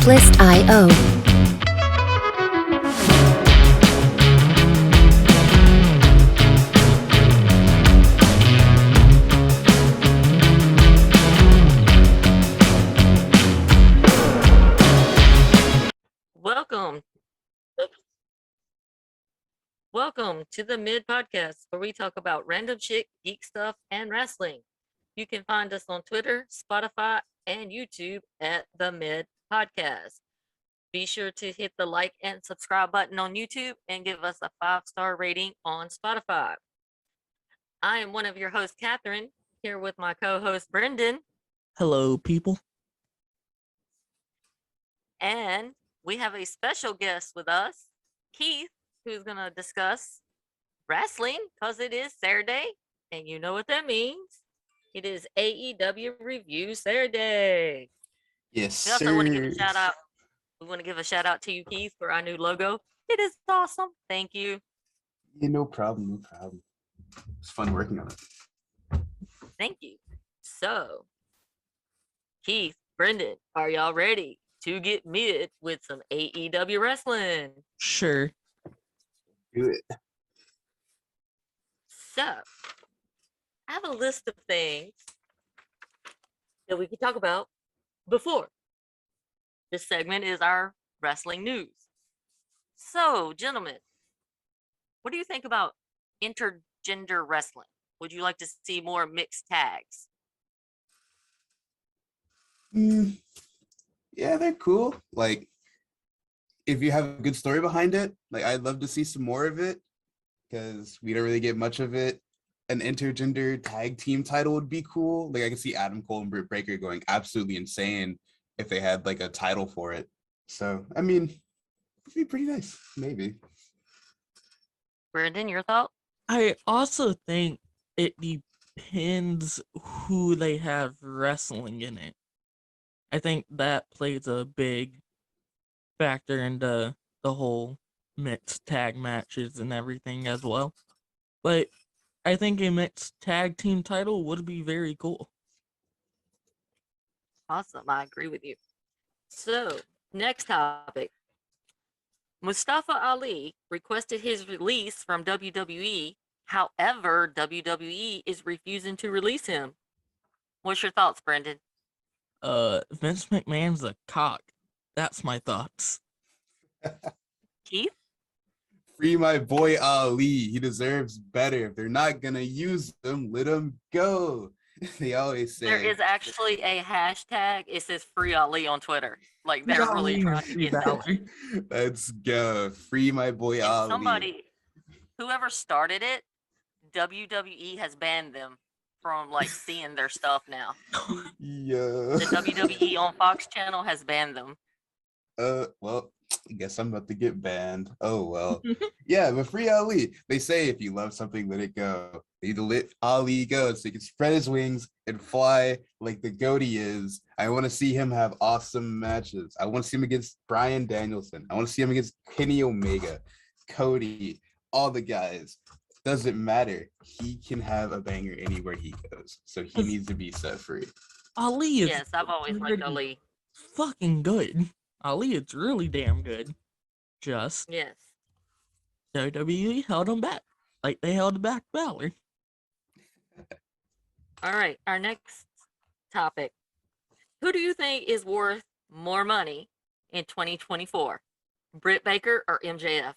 List.io. Welcome to the Mid Podcast, where we talk about random shit, geek stuff, and wrestling. You can find us on Twitter, Spotify, and YouTube at the Mid Podcast. Be sure to hit the like and subscribe button on YouTube and give us a 5-star rating on Spotify. I am one of your hosts, Catherine, here with my co-host, Brendan. Hello, people. And we have a special guest with us, Keith, who's going to discuss wrestling because it is Saturday, and you know what that means. It is AEW Review Saturday. Yes, We also want to give a shout out. We want to give a shout out to you, Keith, for our new logo. It is awesome. Thank you. Yeah, no problem. It's fun working on it. Thank you. So, Keith, Brendan, are y'all ready to get mid with some AEW wrestling? Sure. Do it. So, I have a list of things that we can talk about before. This segment is our wrestling news. So, gentlemen, what do you think about intergender wrestling? Would you like to see more mixed tags? Yeah, they're cool. Like, if you have a good story behind it, like, I'd love to see some more of it because we don't really get much of it. An intergender tag team title would be cool. Like, I can see Adam Cole and Britt Baker going absolutely insane if they had like a title for it. So, I mean, it'd be pretty nice, maybe. Brendan, your thought? I also think it depends who they have wrestling in it. I think that plays a big factor into the whole mixed tag matches and everything as well. But I think a mixed tag team title would be very cool. Awesome. I agree with you. So, next topic. Mustafa Ali requested his release from WWE. However, WWE is refusing to release him. What's your thoughts, Brendan? Vince McMahon's a cock. That's my thoughts. Keith? Free my boy Ali. He deserves better. If they're not gonna use him, let him go. They always say There is actually a hashtag. It says Free Ali on Twitter. Like, they're really trying to get that. Let's go. Free my boy And Ali. somebody, whoever started it, WWE has banned them from like seeing their stuff now. Yeah. The WWE on Fox channel has banned them. Well, I guess I'm about to get banned. Oh well. Yeah, but free Ali. They say if you love something, let it go. They need to let Ali go so he can spread his wings and fly like the goat he is. I want to see him have awesome matches. I want to see him against Bryan Danielson. I want to see him against Kenny Omega, Cody, all the guys. Doesn't matter. He can have a banger anywhere he goes. So he needs to be set free. Ali is Yes, I've always liked Ali. fucking good. Ali is really damn good. Just Yes. WWE held him back. Like they held back Balor. All right, our next topic. Who do you think is worth more money in 2024? Britt Baker or MJF?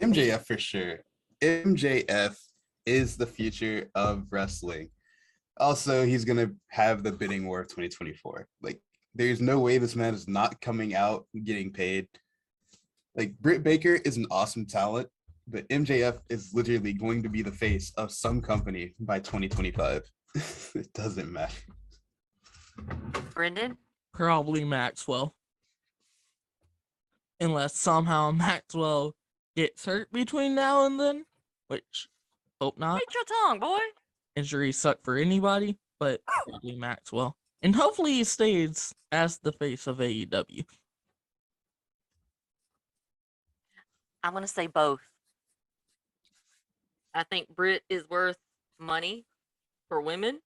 MJF for sure. MJF is the future of wrestling. Also, he's going to have the bidding war of 2024. Like, there's no way this man is not coming out and getting paid. Like, Britt Baker is an awesome talent, but MJF is literally going to be the face of some company by 2025. It doesn't matter. Brendan? Probably Maxwell. Unless somehow Maxwell gets hurt between now and then, which hope not. Bite your tongue, boy. Injuries suck for anybody, but probably Maxwell. And hopefully he stays as the face of AEW. I'm going to say both. I think Britt is worth money for women,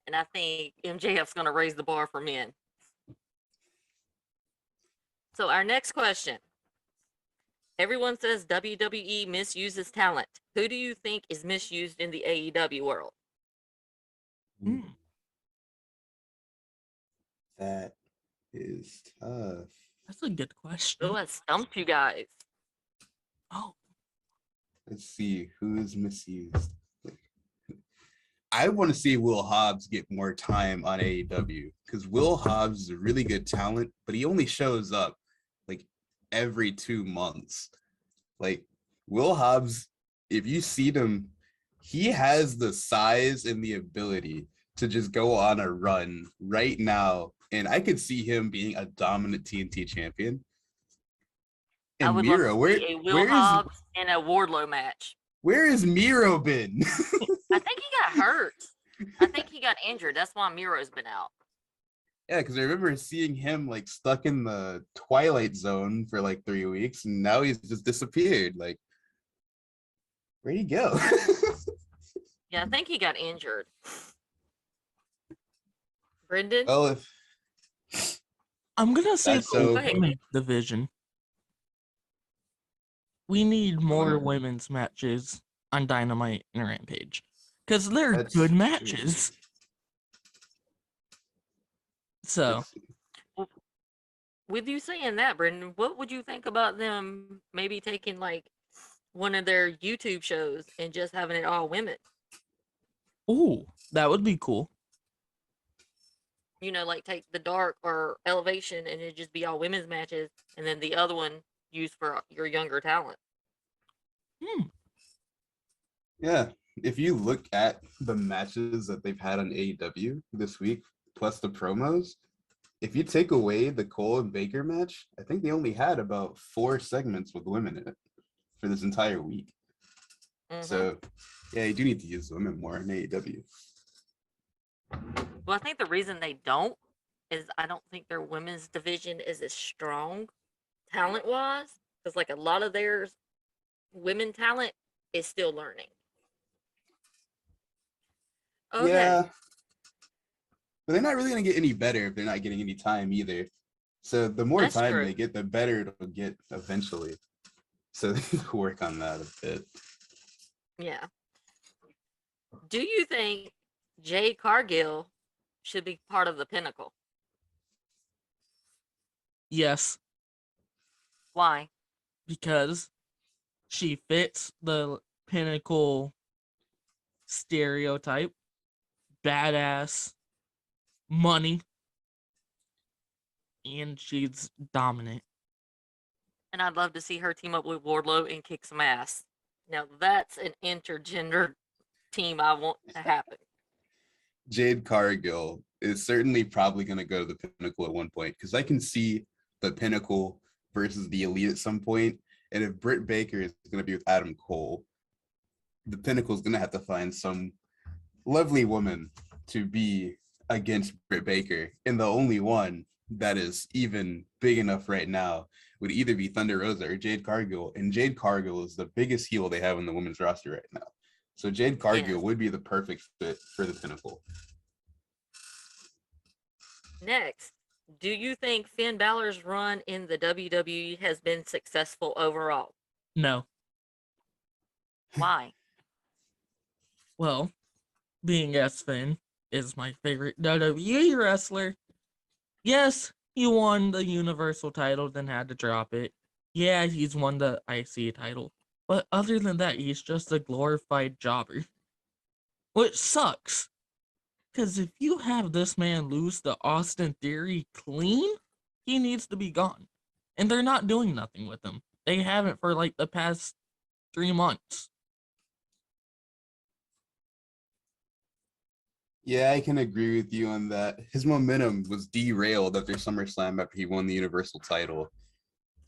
and I think MJF's going to raise the bar for men. So our next question. Everyone says WWE misuses talent. Who do you think is misused in the AEW world? Hmm. That is tough. That's a good question. Oh, I stumped you guys. Oh, Let's see who's misused. I want to see Will Hobbs get more time on AEW because Will Hobbs is a really good talent, but he only shows up like every 2 months. Like Will Hobbs, if you see him, he has the size and the ability to just go on a run right now. And I could see him being a dominant TNT champion. I And would love Miro, to see a Will Hobbs in a Wardlow match. where is Miro been? I think he got hurt. I think he got injured. That's why Miro's been out. Yeah, because I remember seeing him like stuck in the Twilight Zone for like 3 weeks, and now he's just disappeared. Like, where'd he go? Yeah, I think he got injured. Brendan? Well, I'm gonna say That's the so- women's division. We need more Women- women's matches on Dynamite and Rampage because they're That's good true. matches. So let's see. With you saying that, Brendan, what would you think about them maybe taking like one of their YouTube shows and just having it all women? ooh, that would be cool. You know, like take the Dark or Elevation and it just be all women's matches, and then the other one used for your younger talent. Yeah, if you look at the matches that they've had on AEW this week, plus the promos, if you take away the Cole and Baker match, I think they only had about 4 segments with women in it for this entire week. Mhm. So, yeah, you do need to use women more in AEW. Well, I think the reason they don't is I don't think their women's division is as strong talent wise, because like a lot of their women talent is still learning. Okay. Yeah, but they're not really going to get any better if they're not getting any time either. So the more That's time true. they get, the better it'll get eventually. So they need to work on that a bit. Yeah. Do you think Jade Cargill should be part of the Pinnacle? Yes, Why? because she fits the Pinnacle stereotype. Badass, money, and she's dominant. And I'd love to see her team up with Wardlow and kick some ass. Now that's an intergender team I want to happen. Jade Cargill is certainly probably going to go to the Pinnacle at one point because I can see the Pinnacle versus the Elite at some point. And if Britt Baker is going to be with Adam Cole, the Pinnacle is going to have to find some lovely woman to be against Britt Baker. And the only one that is even big enough right now would either be Thunder Rosa or Jade Cargill. And Jade Cargill is the biggest heel they have in the women's roster right now. So Jade Cargill Yes. would be the perfect fit for the Pinnacle. Next, do you think Finn Balor's run in the WWE has been successful overall? No. Why? Well, being S Finn is my favorite WWE wrestler. Yes, he won the Universal title, then had to drop it. Yeah, he's won the IC title. But other than that, he's just a glorified jobber. Which sucks. Because if you have this man lose to Austin Theory clean, he needs to be gone. And they're not doing nothing with him. They haven't for like the past 3 months. Yeah, I can agree with you on that. His momentum was derailed after SummerSlam after he won the Universal title.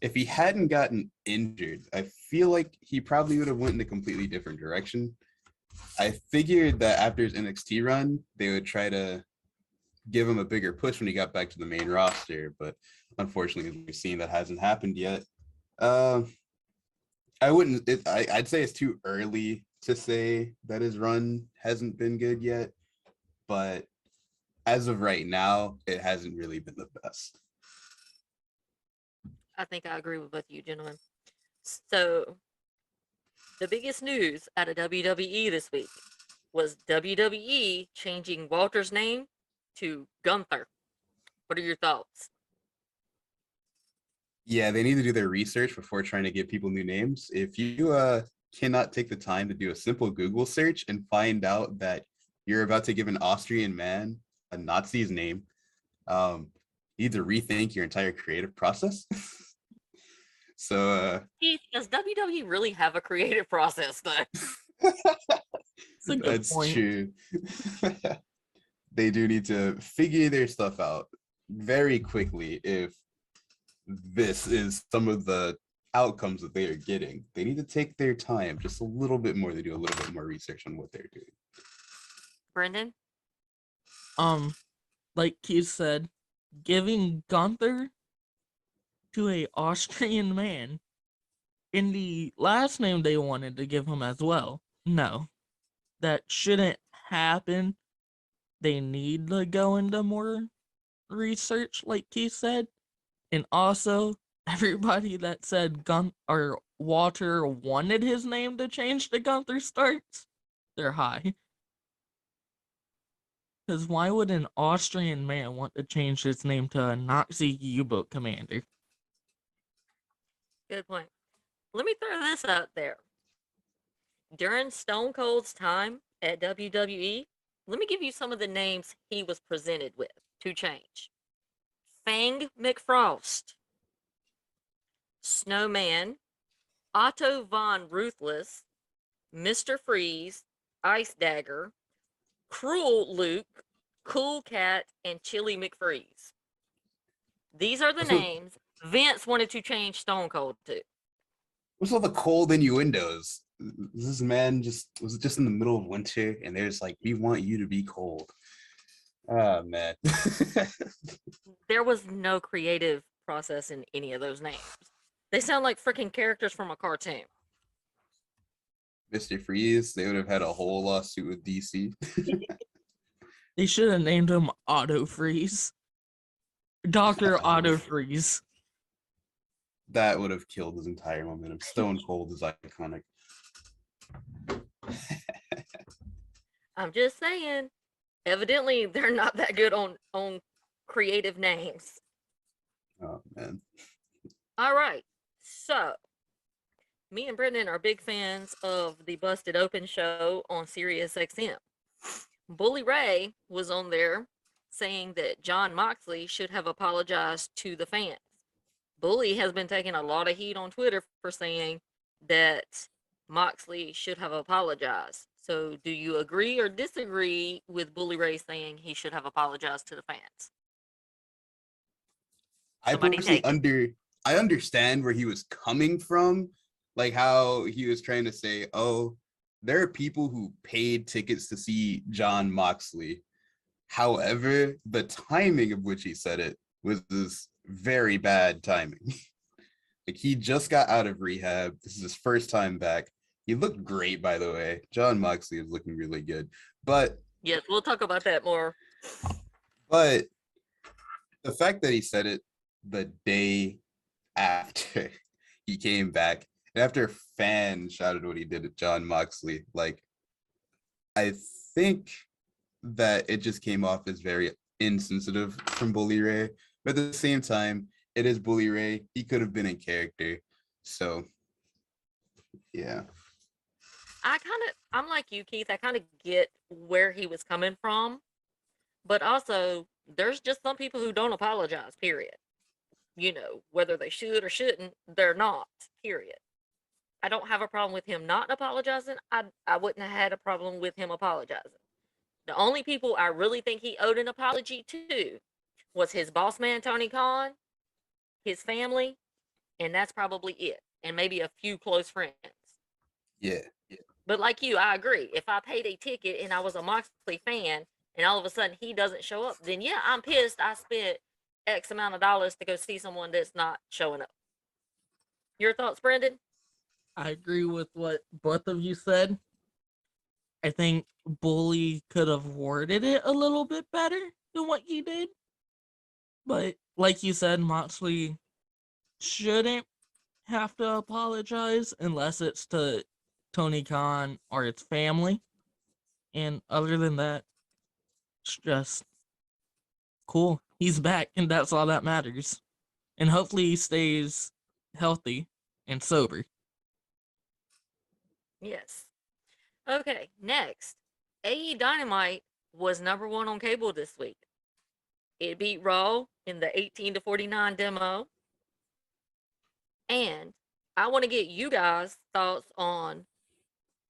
If he hadn't gotten injured, I feel like he probably would have went in a completely different direction. I figured that after his NXT run, they would try to give him a bigger push when he got back to the main roster, but unfortunately, as we've seen, that hasn't happened yet. I wouldn't. I'd say it's too early to say that his run hasn't been good yet, but as of right now, it hasn't really been the best. I think I agree with both you gentlemen. So, the biggest news out of WWE this week was WWE changing Walter's name to Gunther. What are your thoughts? Yeah, they need to do their research before trying to give people new names. If you cannot take the time to do a simple Google search and find out that you're about to give an Austrian man a Nazi's name, you need to rethink your entire creative process. So Keith, does WWE really have a creative process though? It's a good that's point. true. They do need to figure their stuff out very quickly if this is some of the outcomes that they are getting. They need to take their time just a little bit more to do a little bit more research on what they're doing. Brendan? Like you said, giving Gunther to a Austrian man in the last name they wanted to give him as well. No, that shouldn't happen. They need to go into more research, like Keith said. And also, everybody that said Walter wanted his name to change to Gunther Starks, they're high. Because why would an Austrian man want to change his name to a Nazi U-boat commander? Good point. Let me throw this out there. During Stone Cold's time at WWE, let me give you some of the names he was presented with to change. Fang McFrost, Snowman, Otto Von Ruthless, Mr. Freeze, Ice Dagger, Cruel Luke, Cool Cat, and Chili McFreeze. These are the names Vince wanted to change Stone Cold to. What's all the cold innuendos? This man was just in the middle of winter, and there's like, we want you to be cold. Ah, man. There was no creative process in any of those names. They sound like freaking characters from a cartoon. Mr. Freeze, they would have had a whole lawsuit with DC. They should have named him Auto Freeze. Dr. Auto Freeze. That would have killed his entire momentum. Stone Cold is iconic. I'm just saying, evidently they're not that good on creative names. Oh, man. All right. So, me and Brendan are big fans of the Busted Open show on Sirius XM. Bully Ray was on there saying that John Moxley should have apologized to the fans. Bully has been taking a lot of heat on Twitter for saying that Moxley should have apologized. So, do you agree or disagree with Bully Ray saying he should have apologized to the fans? I personally I understand where he was coming from, like how he was trying to say, oh, there are people who paid tickets to see John Moxley. However, the timing of which he said it was this very bad timing. Like, he just got out of rehab. This is his first time back. He looked great, by the way. John Moxley is looking really good. But yes, we'll talk about that more. But the fact that he said it the day after he came back, and after fans shouted what he did at John Moxley, like, I think that it just came off as very insensitive from Bully Ray. But at the same time, it is Bully Ray. He could have been in character. So, yeah. I'm like you, Keith. I kind of get where he was coming from. But also, there's just some people who don't apologize, period. You know, whether they should or shouldn't, they're not, period. I don't have a problem with him not apologizing. I wouldn't have had a problem with him apologizing. The only people I really think he owed an apology to was his boss man, Tony Khan, his family, and that's probably it. And maybe a few close friends. Yeah. But like you, I agree. If I paid a ticket and I was a Moxley fan and all of a sudden he doesn't show up, then yeah, I'm pissed. I spent X amount of dollars to go see someone that's not showing up. Your thoughts, Brendan? I agree with what both of you said. I think Bully could have worded it a little bit better than what he did. But like you said, Moxley shouldn't have to apologize unless it's to Tony Khan or its family. And other than that, it's just cool. He's back, and that's all that matters. And hopefully he stays healthy and sober. Yes. Okay, next. Aew Dynamite was #1 on cable this week. It beat Raw in the 18 to 49 demo. And I want to get you guys' thoughts on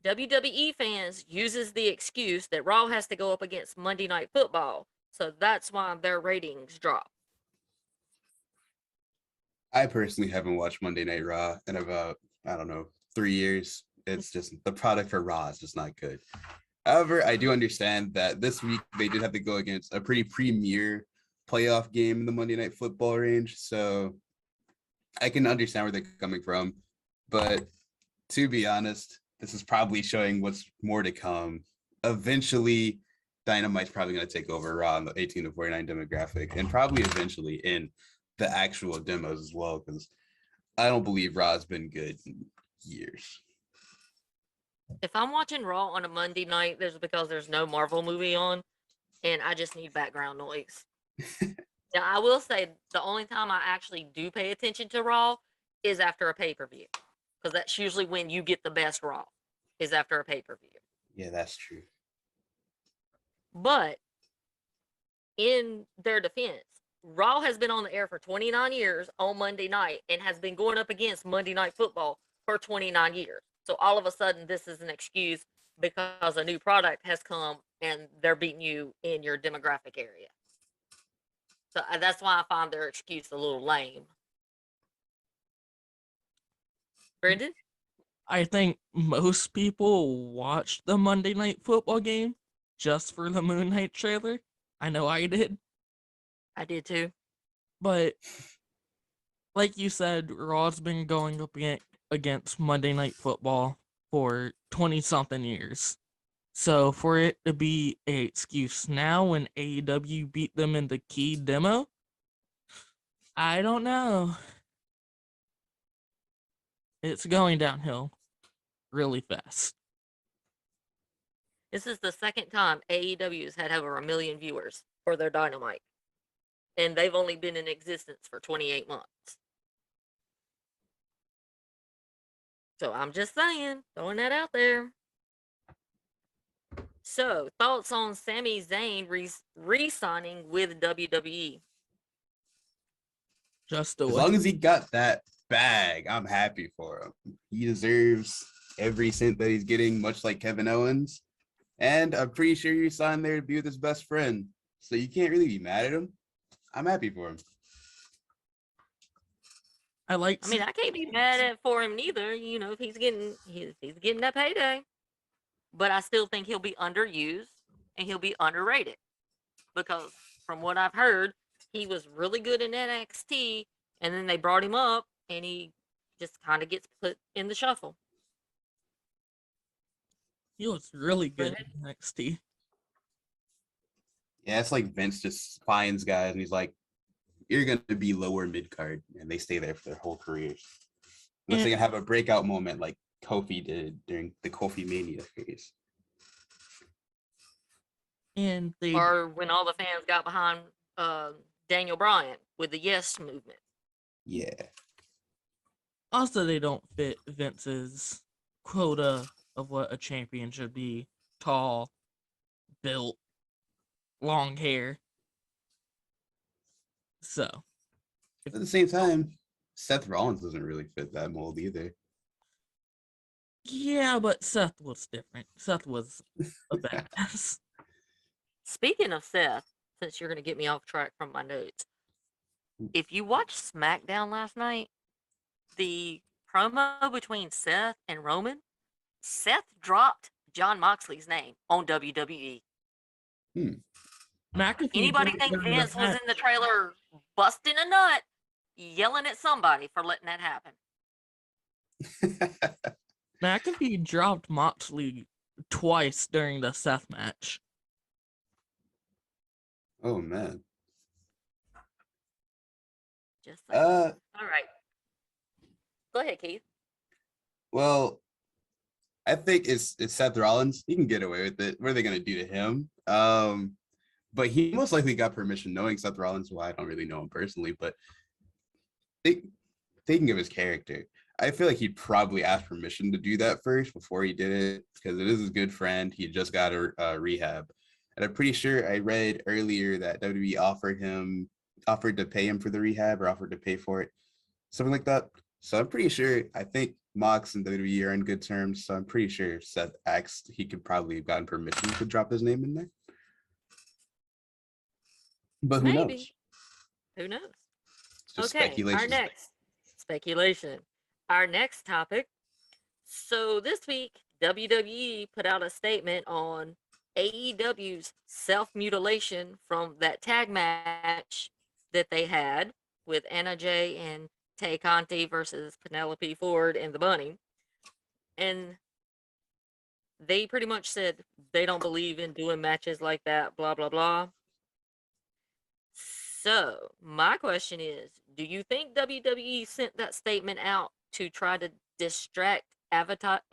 WWE fans uses the excuse that Raw has to go up against Monday Night Football. So that's why their ratings drop. I personally haven't watched Monday Night Raw in about, I don't know, 3 years. It's just the product for Raw is just not good. However, I do understand that this week they did have to go against a pretty premier playoff game in the Monday Night Football range. So I can understand where they're coming from. But to be honest, this is probably showing what's more to come. Eventually, Dynamite's probably going to take over Raw in the 18 to 49 demographic, and probably eventually in the actual demos as well, because I don't believe Raw's been good in years. If I'm watching Raw on a Monday night, there's because there's no Marvel movie on, and I just need background noise. Now, I will say the only time I actually do pay attention to Raw is after a pay-per-view, because that's usually when you get the best Raw, is after a pay-per-view. Yeah, that's true. But in their defense, Raw has been on the air for 29 years on Monday night and has been going up against Monday Night Football for 29 years. So all of a sudden, this is an excuse because a new product has come and they're beating you in your demographic area. So that's why I find their excuse a little lame. Brendan? I think most people watched the Monday Night Football game just for the Moon Knight trailer. I know I did. I did too. But like you said, Raw's been going up against Monday Night Football for 20-something years. So for it to be an excuse now when AEW beat them in the key demo, I don't know. It's going downhill really fast. This is the second time AEW has had over 1 million viewers for their Dynamite. And they've only been in existence for 28 months. So I'm just saying, throwing that out there. So, thoughts on Sami Zayn re-signing with WWE? Just As long as he got that bag, I'm happy for him. He deserves every cent that he's getting, much like Kevin Owens. And I'm pretty sure he signed there to be with his best friend. So you can't really be mad at him. I'm happy for him. I mean, I can't be mad at for him neither. You know, if he's getting that payday. But I still think he'll be underused and he'll be underrated because from what I've heard, he was really good in NXT, and then they brought him up, and he just kind of gets put in the shuffle. He was really good in NXT. Yeah, it's like Vince just finds guys and he's like, you're going to be lower mid-card, and they stay there for their whole careers. Unless they can have a breakout moment like Kofi did during the Kofi Mania phase. And or when all the fans got behind Daniel Bryan with the Yes movement. Yeah. Also, they don't fit Vince's quota of what a champion should be. Tall, built, long hair. So. At the same time, Seth Rollins doesn't really fit that mold either. Yeah, but Seth was different. Seth was a badass. Speaking of Seth, since you're going to get me off track from my notes, if you watched SmackDown last night, the promo between Seth and Roman, Seth dropped John Moxley's name on WWE. Anybody think Vince was in the trailer busting a nut, yelling at somebody for letting that happen? McAfee dropped Moxley twice during the Seth match. Oh man. Just saying. All right. Go ahead, Keith. Well, I think it's Seth Rollins. He can get away with it. What are they gonna do to him? But he most likely got permission, knowing Seth Rollins. Well, I don't really know him personally, but thinking of his character, I feel like he'd probably ask permission to do that first before he did it, because it is his good friend. He just got a rehab, and I'm pretty sure I read earlier that WWE offered to pay him for the rehab, or offered to pay for it, something like that. So I'm pretty sure. I think Mox and WWE are in good terms, so I'm pretty sure if Seth asked, he could probably have gotten permission to drop his name in there. But who knows? Maybe. Who knows? It's just Okay, speculation. our next speculation. Our next topic. So this week, WWE put out a statement on AEW's self-mutilation from that tag match that they had with Anna Jay and Tay Conti versus Penelope Ford and the Bunny. And they pretty much said they don't believe in doing matches like that, blah, blah, blah. So, my question is, do you think WWE sent that statement out to try to distract advertisers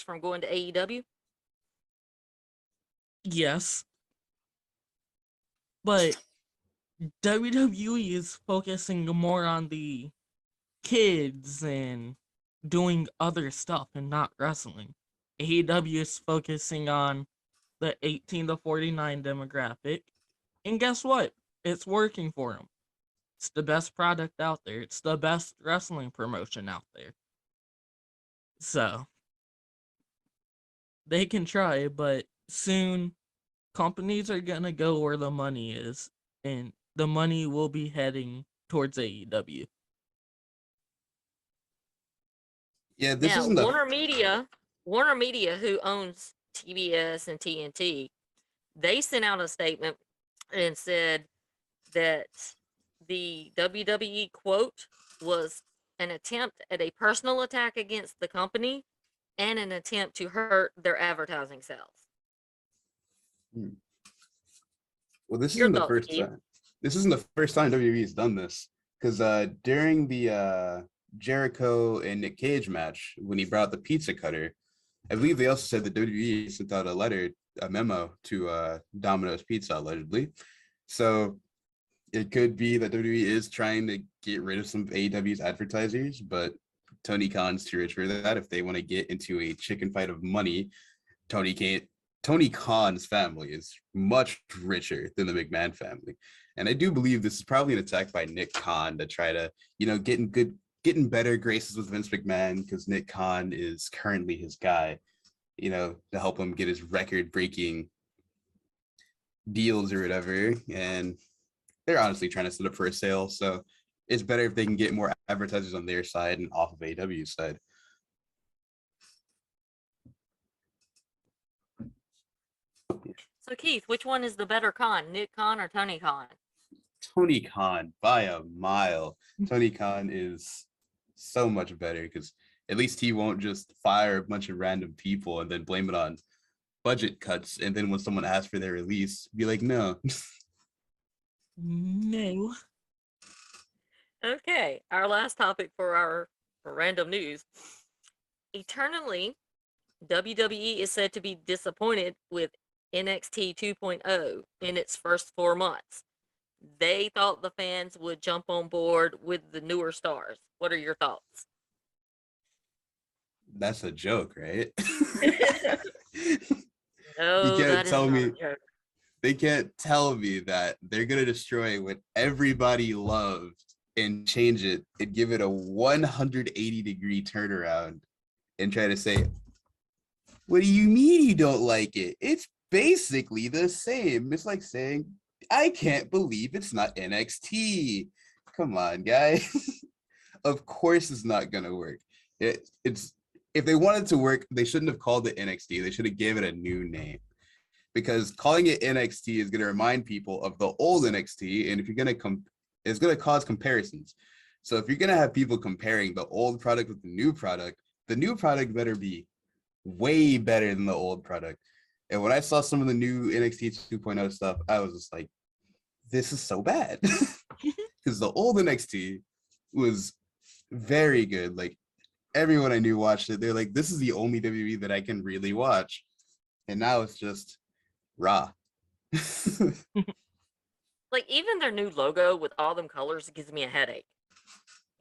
from going to AEW? Yes. But WWE is focusing more on the kids and doing other stuff and not wrestling. AEW is focusing on the 18 to 49 demographic. And guess what? It's working for them. It's the best product out there. It's the best wrestling promotion out there. So, they can try, but soon companies are going to go where the money is. And the money will be heading towards AEW. Yeah, this Now, isn't the Warner Media, who owns TBS and TNT, they sent out a statement and said that the WWE quote was an attempt at a personal attack against the company and an attempt to hurt their advertising sales. Well, this Your isn't the thoughts, first Keith? time. This isn't the first time WWE has done this, because during the Jericho and Nick Cage match, when he brought out the pizza cutter, I believe they also said that WWE sent out a memo to Domino's Pizza, allegedly. So it could be that WWE is trying to get rid of some of AEW's advertisers, but Tony Khan's too rich for that. If they want to get into a chicken fight of money, Tony Khan's family is much richer than the McMahon family. And I do believe this is probably an attack by Nick Khan to try to, get in better graces with Vince McMahon, because Nick Khan is currently his guy, to help him get his record-breaking deals or whatever. And they're honestly trying to set up for a sale. So it's better if they can get more advertisers on their side and off of AEW's side. So, Keith, which one is the better Khan, Nick Khan or Tony Khan? Tony Khan by a mile. Tony Khan is so much better, because at least he won't just fire a bunch of random people and then blame it on budget cuts. And then when someone asks for their release, be like, no. No. Okay, our last topic for random news. Eternally, WWE is said to be disappointed with NXT 2.0 in its first 4 months. They thought the fans would jump on board with the newer stars. What are your thoughts? That's a joke, right? No, You can't that is tell not me. a joke. They can't tell me that they're gonna destroy what everybody loved and change it and give it a 180-degree turnaround and try to say, what do you mean you don't like it? It's basically the same. It's like saying, I can't believe it's not NXT. Come on, guys. Of course it's not gonna work. It's if they wanted to work, they shouldn't have called it NXT. They should have given it a new name, because calling it NXT is going to remind people of the old NXT, and if you're going to it's going to cause comparisons. So if you're going to have people comparing the old product with the new product better be way better than the old product. And when I saw some of the new NXT 2.0 stuff, I was just like, this is so bad. Because the old NXT was very good. Like everyone I knew watched it. They're like, this is the only WWE that I can really watch. And now it's just Raw. Like even their new logo with all them colors gives me a headache.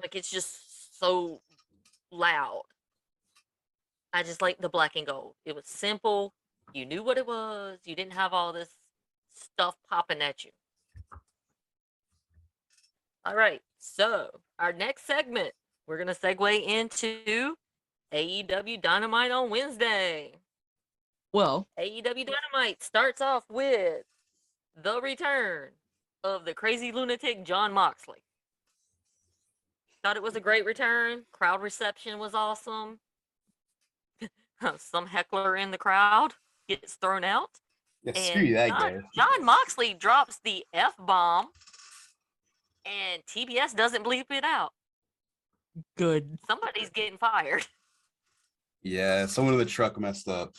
Like it's just so loud. I just like the black and gold. It was simple. You knew what it was. You didn't have all this stuff popping at you. All right. So our next segment, we're gonna segue into AEW Dynamite on Wednesday. Well, AEW Dynamite starts off with the return of the crazy lunatic Jon Moxley. Thought it was a great return. Crowd reception was awesome. Some heckler in the crowd gets thrown out. Yeah, screw And that guy. Jon Moxley drops the F-bomb and TBS doesn't bleep it out. good. Somebody's getting fired. Yeah, someone in the truck messed up.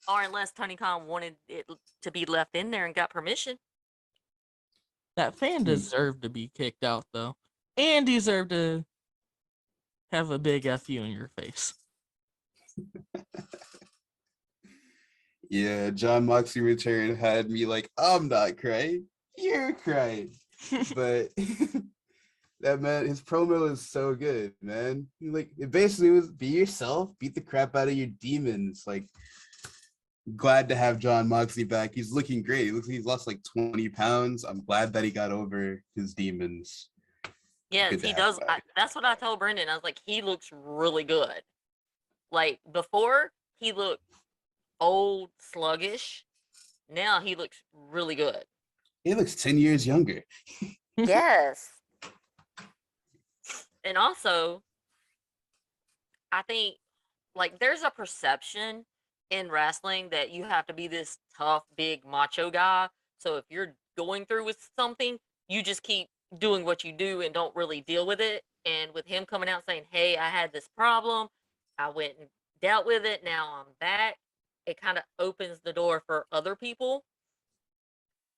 Or unless Tony Khan wanted it to be left in there and got permission. That fan deserved to be kicked out, though. And deserved to have a big F you in your face. Yeah, Jon Moxley return had me like, I'm not crying, you're crying. But that man, his promo is so good, man. Like it basically was be yourself, beat the crap out of your demons. Like glad to have Jon Moxley back. He's looking great. He looks like he's lost like 20 pounds. I'm glad that he got over his demons. Yes, Good to he have does. him back. That's what I told Brendan. I was like, he looks really good. Like before, he looked old, sluggish. Now he looks really good. He looks 10 years younger. Yes. And also, I think like there's a perception in wrestling that you have to be this tough, big, macho guy. So if you're going through with something, you just keep doing what you do and don't really deal with it. And with him coming out saying, hey, I had this problem, I went and dealt with it, now I'm back, it kind of opens the door for other people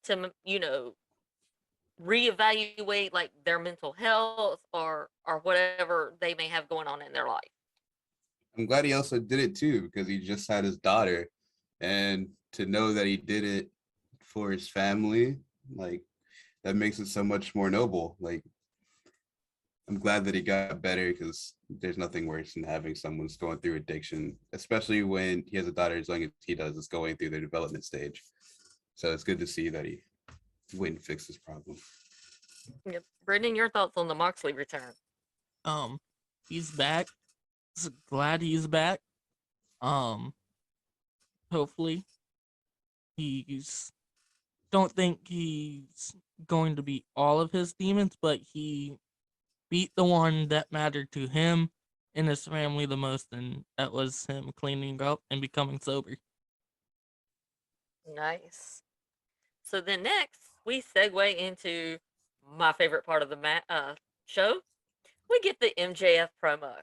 to, you know, reevaluate like their mental health or whatever they may have going on in their life. I'm glad he also did it too, because he just had his daughter. And to know that he did it for his family, like that makes it so much more noble. Like I'm glad that he got better because there's nothing worse than having someone's going through addiction, especially when he has a daughter as young as he does, is going through the development stage. So it's good to see that he went and fixed this problem. Yep. Brendan, your thoughts on the Moxley return? He's back. Glad he's back. Hopefully he's don't think he's going to beat all of his demons, but he beat the one that mattered to him and his family the most, and that was him cleaning up and becoming sober. Nice. So then next, we segue into my favorite part of the show. We get the MJF promo.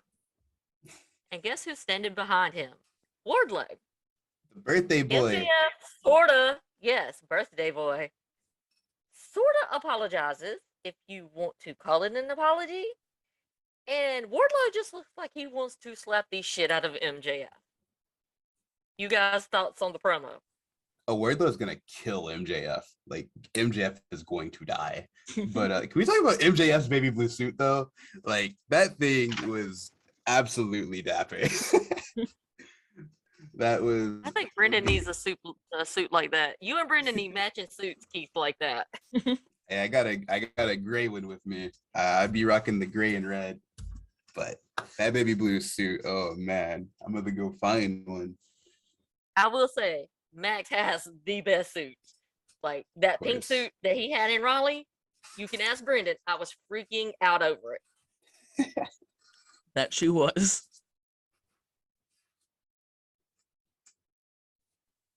And guess who's standing behind him? Wardlow. The birthday boy. MJF sorta, yes, birthday boy, sorta apologizes, if you want to call it an apology. And Wardlow just looks like he wants to slap the shit out of MJF. You guys' thoughts on the promo? Oh, Wardlow is gonna kill MJF. Like MJF is going to die. But can we talk about MJF's baby blue suit though? Like that thing was absolutely dapper. That was. I think Brendan needs a suit like that. You and Brendan need matching suits, Keith, like that. Hey, I got a gray one with me. I'd be rocking the gray and red. But that baby blue suit, oh man, I'm gonna go find one. I will say, Max has the best suit. Like that pink suit that he had in Raleigh, you can ask Brendan. I was freaking out over it. That she was.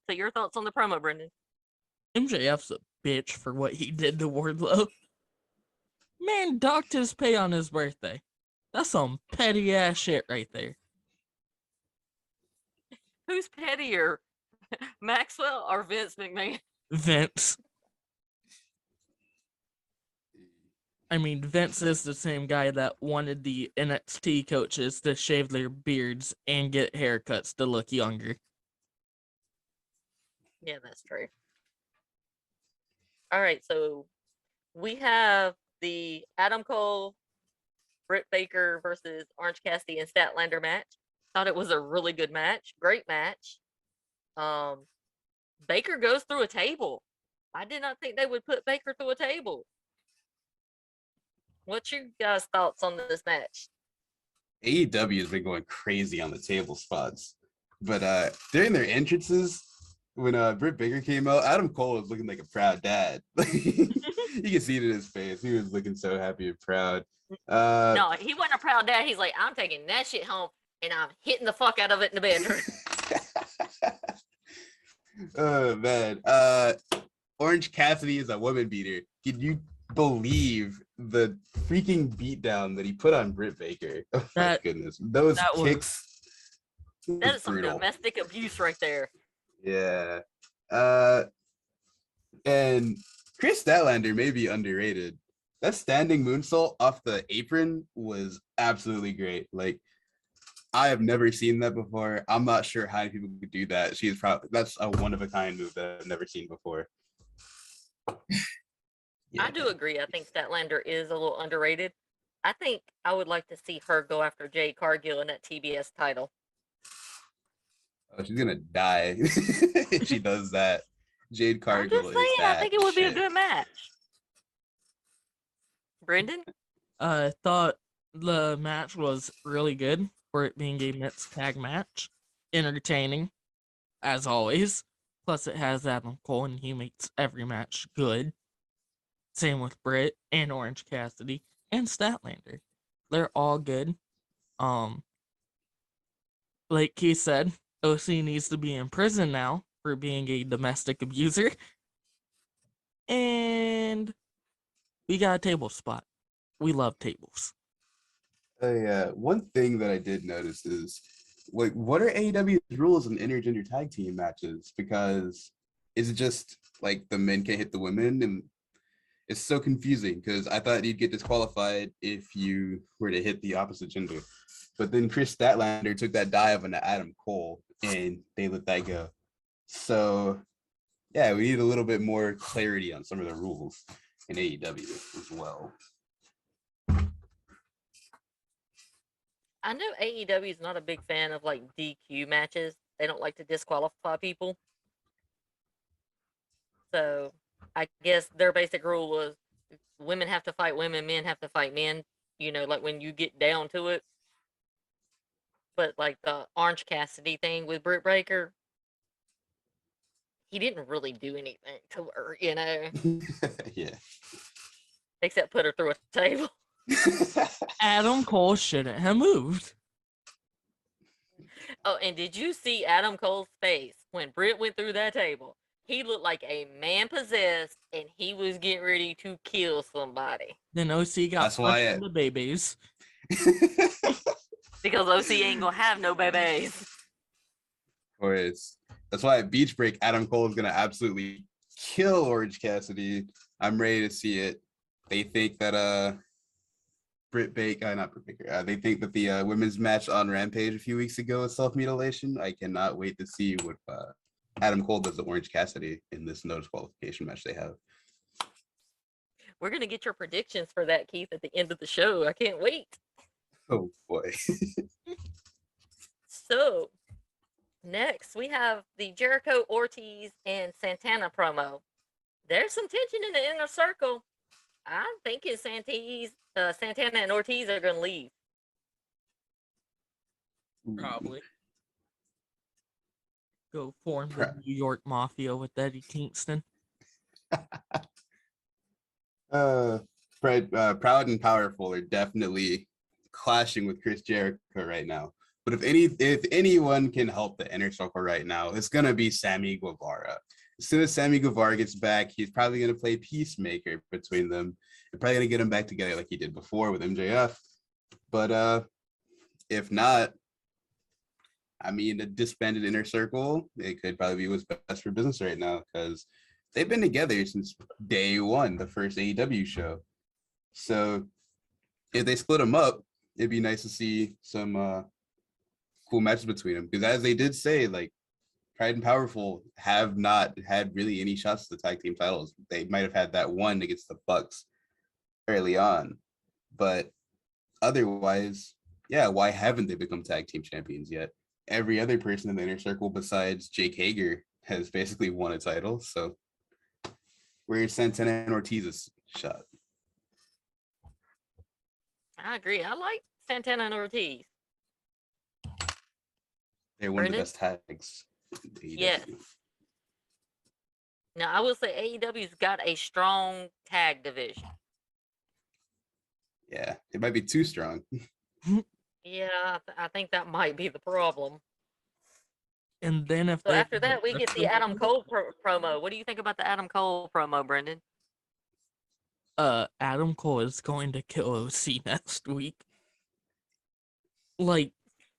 So your thoughts on the promo, Brendan? MJF's a bitch for what he did to Wardlow. Man docked his pay on his birthday. That's some petty ass shit right there. Who's pettier, Maxwell or Vince McMahon? Vince. I mean, Vince is the same guy that wanted the NXT coaches to shave their beards and get haircuts to look younger. Yeah, that's true. All right, so we have the Adam Cole, Britt Baker versus Orange Cassidy and Statlander match. Thought it was a really good match. Great match. Baker goes through a table. I did not think they would put Baker through a table. What's your guys' thoughts on this match? AEW has been going crazy on the table spots. But during their entrances, when Britt Baker came out, Adam Cole was looking like a proud dad. You can see it in his face. He was looking so happy and proud. No, he wasn't a proud dad. He's like, I'm taking that shit home and I'm hitting the fuck out of it in the bedroom. Oh man. Orange Cassidy is a woman beater. Can you believe the freaking beatdown that he put on Britt Baker? Oh my goodness. Those kicks. That is some domestic abuse right there. Yeah. And Chris Statlander may be underrated. That standing moonsault off the apron was absolutely great. Like, I have never seen that before. I'm not sure how many people could do that. That's a one-of-a-kind move that I've never seen before. Yeah. I do agree. I think Statlander is a little underrated. I think I would like to see her go after Jade Cargill in that TBS title. Oh, she's gonna die if she does that. Jade Cargill. I'm just saying, I think it would be a good match. Brendan? I thought the match was really good for it being a mixed tag match. Entertaining, as always. Plus, it has Adam Cole, and he makes every match good. Same with Britt and Orange Cassidy and Statlander. They're all good. Like he said, OC needs to be in prison now for being a domestic abuser. And we got a table spot. We love tables. Yeah, one thing that I did notice is, like, what are AEW's rules in intergender tag team matches? Because is it just like the men can't hit the women? And it's so confusing because I thought you'd get disqualified if you were to hit the opposite gender. But then Chris Statlander took that dive on Adam Cole and they let that go. So yeah, we need a little bit more clarity on some of the rules in AEW as well. I know AEW is not a big fan of like DQ matches. They don't like to disqualify people. So I guess their basic rule was women have to fight women, men have to fight men, you know, like when you get down to it. But like the Orange Cassidy thing with Britt Baker, he didn't really do anything to her, you know? Yeah. Except put her through a table. Adam Cole shouldn't have moved. Oh, and did you see Adam Cole's face when Britt went through that table? He looked like a man possessed, and he was getting ready to kill somebody. Then OC got pushed in the babies. Because OC ain't gonna have no babies. Of course. That's why at Beach Break, Adam Cole is gonna absolutely kill Orange Cassidy. I'm ready to see it. They think that not Britt Baker. They think that the women's match on Rampage a few weeks ago was self-mutilation. I cannot wait to see what Adam Cole does to Orange Cassidy in this no disqualification match they have. We're gonna get your predictions for that, Keith, at the end of the show. I can't wait. Oh boy. So next we have the Jericho, Ortiz, and Santana promo. There's some tension in the inner circle. I'm thinking Santana and Ortiz are going to leave. Probably. Go form the New York Mafia with Eddie Kingston. Proud and Powerful are definitely clashing with Chris Jericho right now. But if anyone can help the inner circle right now, it's going to be Sami Guevara. As soon as Sami Guevara gets back, he's probably going to play peacemaker between them. They're probably going to get them back together like he did before with MJF. But if not, I mean, the disbanded inner circle, it could probably be what's best for business right now because they've been together since day one, the first AEW show. So if they split them up, it'd be nice to see some cool matches between them. Because as they did say, like Pride and Powerful have not had really any shots at the tag team titles. They might have had that one against the Bucks early on, but otherwise, yeah, why haven't they become tag team champions yet? Every other person in the inner circle besides Jake Hager has basically won a title. So where's Santana and Ortiz's shot? I agree. I like Santana and Ortiz. They're one of the Brendan? best tags. in Yes. AEW. Now, I will say AEW's got a strong tag division. Yeah, it might be too strong. Yeah, I think that might be the problem. And then if So they after that, we get the Adam Cole promo. What do you think about the Adam Cole promo, Brendan? Adam Cole is going to kill OC next week. Like,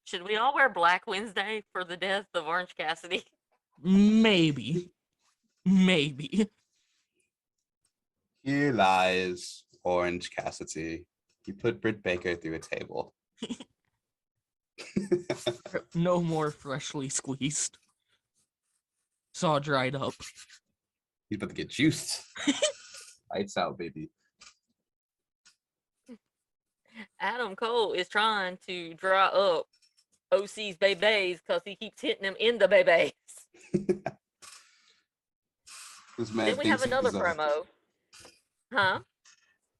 Should we all wear Black Wednesday for the death of Orange Cassidy? maybe. Maybe. Here lies Orange Cassidy. You put Britt Baker through a table. No more freshly squeezed. Saw dried up. He's about to get juiced. Lights out, baby. Adam Cole is trying to draw up OC's babies because he keeps hitting him in the babies. This man Then we have thinks another he's, promo. Huh?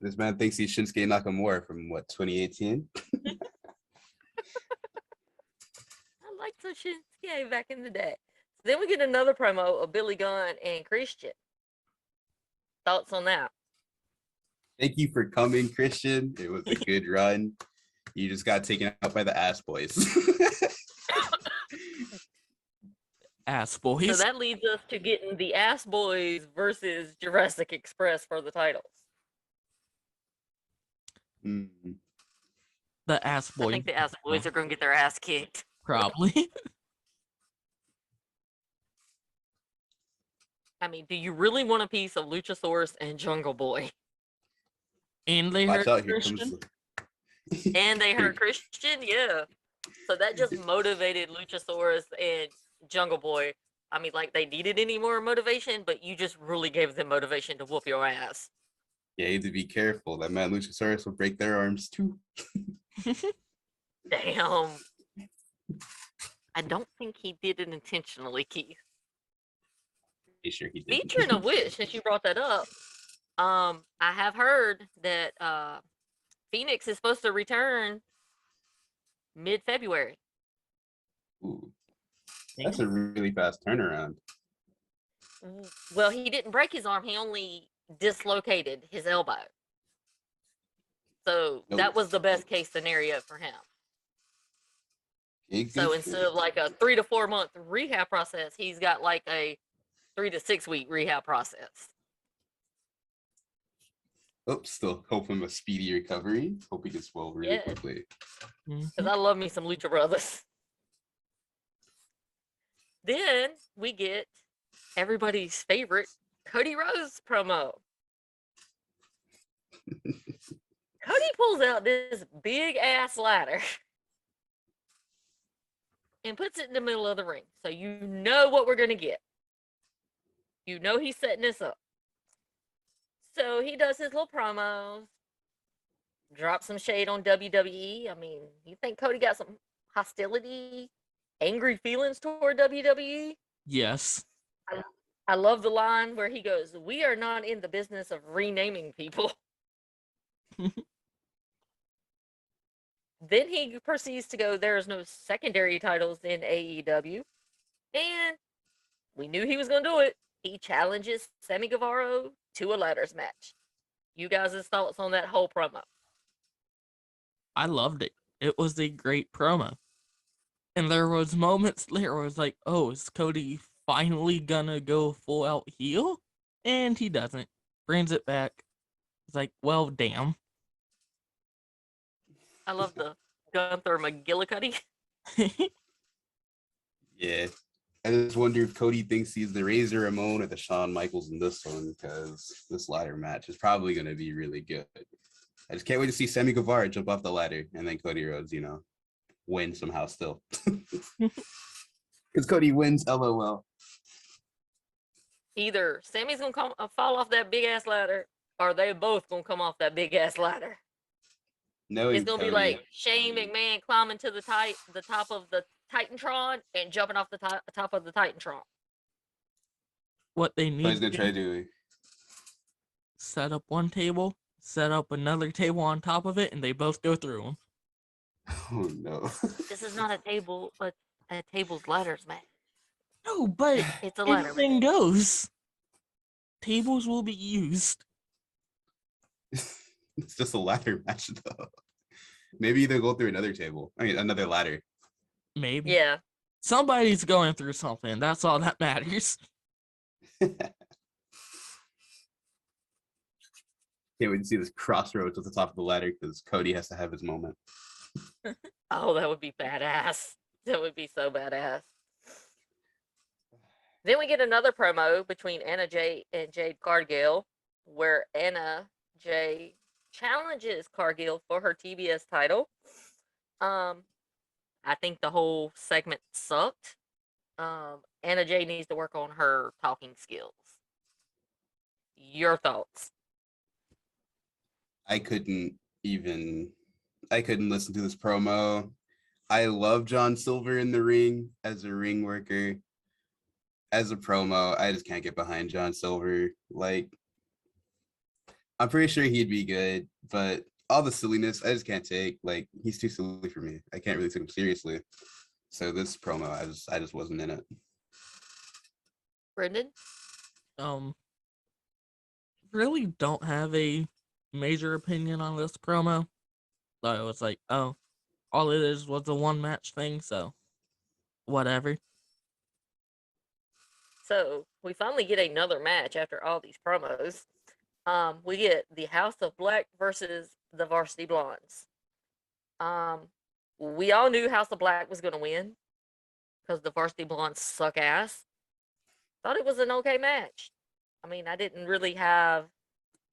This man thinks he's Shinsuke Nakamura from what, 2018? I liked some Shinsuke back in the day. Then we get another promo of Billy Gunn and Christian. Thoughts on that? Thank you for coming, Christian. It was a good run. You just got taken out by the ass boys. Ass boys. So that leads us to getting the Ass Boys versus Jurassic Express for the titles. Mm. The ass boy. I think the Ass Boys are going to get their ass kicked. Probably. I mean, do you really want a piece of Luchasaurus and Jungle Boy? And they Watch hurt out, here Christian. comes And they hurt Christian? Yeah. So that just motivated Luchasaurus and Jungle Boy. I mean, like, they needed any more motivation, but you just really gave them motivation to whoop your ass. Yeah, you have to be careful. That man Luchasaurus will break their arms too. Damn. I don't think he did it intentionally, Keith. Pretty sure he did. Featuring a witch, since you brought that up, I have heard that Phoenix is supposed to return mid-February. Ooh, that's a really fast turnaround. Well, he didn't break his arm. He only dislocated his elbow. So that was the best case scenario for him. So instead of like a 3 to 4 month rehab process, he's got like a 3 to 6 week rehab process. Oops, still hope him a speedy recovery. Hope he gets well really quickly. Because I love me some Lucha Brothers. Then we get everybody's favorite Cody Rhodes promo. Cody pulls out this big ass ladder and puts it in the middle of the ring. So you know what we're going to get. You know he's setting this up. So he does his little promos, drops some shade on WWE. I mean, you think Cody got some hostility, angry feelings toward WWE? Yes. I love the line where he goes, "We are not in the business of renaming people." Then he proceeds to go, "There's no secondary titles in AEW." And we knew he was going to do it. He challenges Sammy Guevara to a ladders match. You guys' thoughts on that whole promo? I loved it. It was a great promo. And there was moments there where I was like, oh, is Cody finally gonna go full out heel? And he doesn't. Brings it back. It's like, well, damn. I love the Gunther McGillicuddy. Yeah. I just wonder if Cody thinks he's the Razor Ramon or the Shawn Michaels in this one, because this ladder match is probably going to be really good. I just can't wait to see Sammy Guevara jump off the ladder and then Cody Rhodes, win somehow still. Because Cody wins, LOL. Either Sammy's gonna fall off that big ass ladder, or they both gonna come off that big ass ladder. Knowing It's gonna be Cody, like Shane McMahon climbing to the top of the Titantron and jumping off the top of the Titantron. What they Cody's need gonna to try to do, do. set up one table, set up another table on top of it, and they both go through them. Oh no. This is not a table, a table's ladders, man. No, but It's a ladder. anything goes. Tables will be used. It's just a ladder match though. Maybe they'll go through another table. I mean, another ladder. Maybe. Yeah. Somebody's going through something. That's all that matters. Can't wait to see this crossroads at the top of the ladder because Cody has to have his moment. Oh, that would be badass. That would be so badass. Then we get another promo between Anna Jay and Jade Cargill, where Anna Jay challenges Cargill for her TBS title. I think the whole segment sucked. Anna Jay needs to work on her talking skills. Your thoughts? I couldn't listen to this promo. I love John Silver in the ring as a ring worker. As a promo, I just can't get behind John Silver. Like, I'm pretty sure he'd be good, but all the silliness, I just can't take. Like, he's too silly for me. I can't really take him seriously. So this promo, I just wasn't in it. Brendan? Really don't have a major opinion on this promo. So I was like, oh, all it is was a one match thing, so whatever. So we finally get another match after all these promos. We get the House of Black versus the Varsity Blondes. We all knew House of Black was going to win because the Varsity Blondes suck ass. Thought it was an okay match. I mean, I didn't really have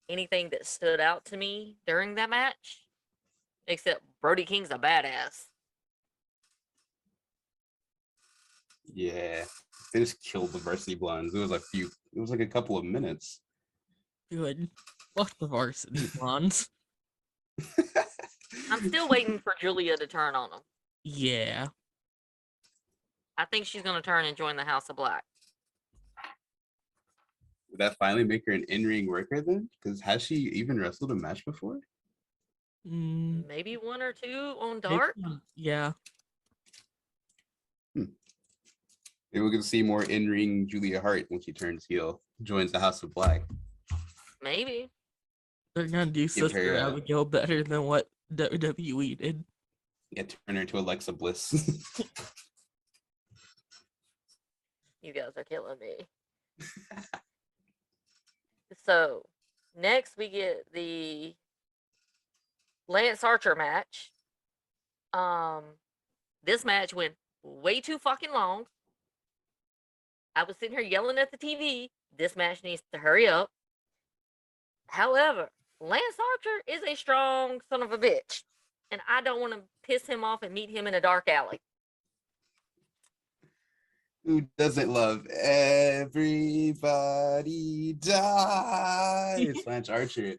anything that stood out to me during that match, except Brody King's a badass. Yeah, they just killed the Varsity Blondes. It was like a couple of minutes. Good. Fuck the Varsity Blondes. I'm still waiting for Julia to turn on them. Yeah. I think she's going to turn and join the House of Black. Would that finally make her an in-ring worker then? Because has she even wrestled a match before? Maybe one or two on Dark? Yeah. Maybe we're going to see more in-ring Julia Hart when she turns heel, joins the House of Black. Maybe. They're gonna do Give Sister her, Abigail better than what WWE did. Yeah, turn her into Alexa Bliss. You guys are killing me. So, next we get the Lance Archer match. This match went way too fucking long. I was sitting here yelling at the TV. This match needs to hurry up. However, Lance Archer is a strong son of a bitch, and I don't want to piss him off and meet him in a dark alley. Who doesn't love everybody dies? Lance Archer.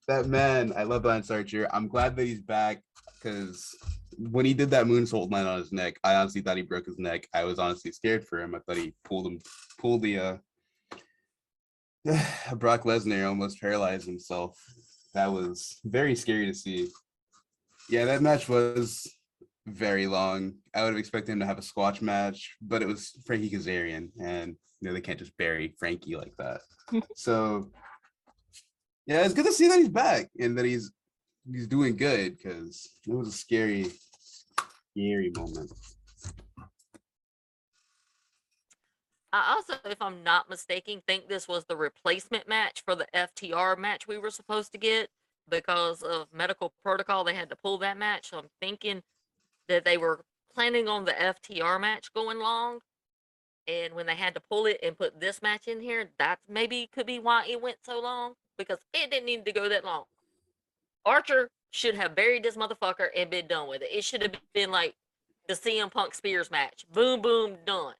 That man, I love Lance Archer. I'm glad that he's back because when he did that moonsault line on his neck, I honestly thought he broke his neck. I was honestly scared for him. I thought he pulled the Brock Lesnar almost paralyzed himself. That was very scary to see. Yeah, that match was very long. I would have expected him to have a squash match, but it was Frankie Kazarian, and they can't just bury Frankie like that. So yeah, it's good to see that he's back and that he's doing good because it was a scary moment. I also, if I'm not mistaken, think this was the replacement match for the FTR match we were supposed to get. Because of medical protocol, they had to pull that match. So I'm thinking that they were planning on the FTR match going long. And when they had to pull it and put this match in here, that maybe could be why it went so long. Because it didn't need to go that long. Archer should have buried this motherfucker and been done with it. It should have been like the CM Punk Spears match. Boom, boom, done.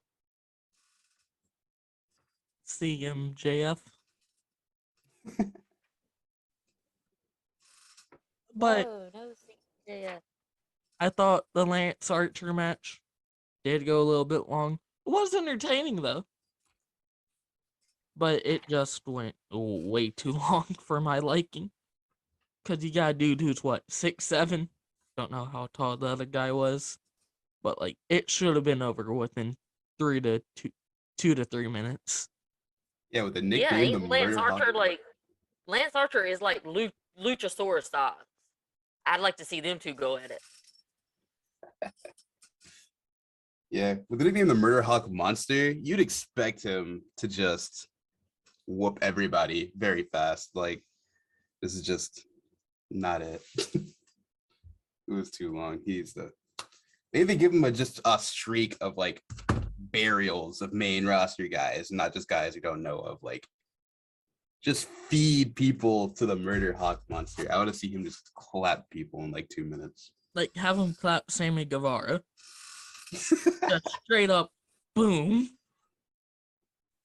CMJF. But no, yeah. I thought the Lance Archer match did go a little bit long. It was entertaining though. But it just went way too long for my liking. Cause you got a dude who's what, 6'7"? Don't know how tall the other guy was. But like it should have been over within 2 to 3 minutes. Yeah, with the nickname, the Lance Murder Archer Hawk. Lance Archer is like Luchasaurus size. I'd like to see them two go at it. Yeah, with the nickname the Murder Hawk Monster, you'd expect him to just whoop everybody very fast. Like, this is just not it. It was too long. They need to give him just a streak of like burials of main roster guys, not just guys you don't know of. Like, just feed people to the Murder Hawk Monster. I want to see him just clap people in like 2 minutes. Like have him clap Sammy Guevara. Just straight up boom.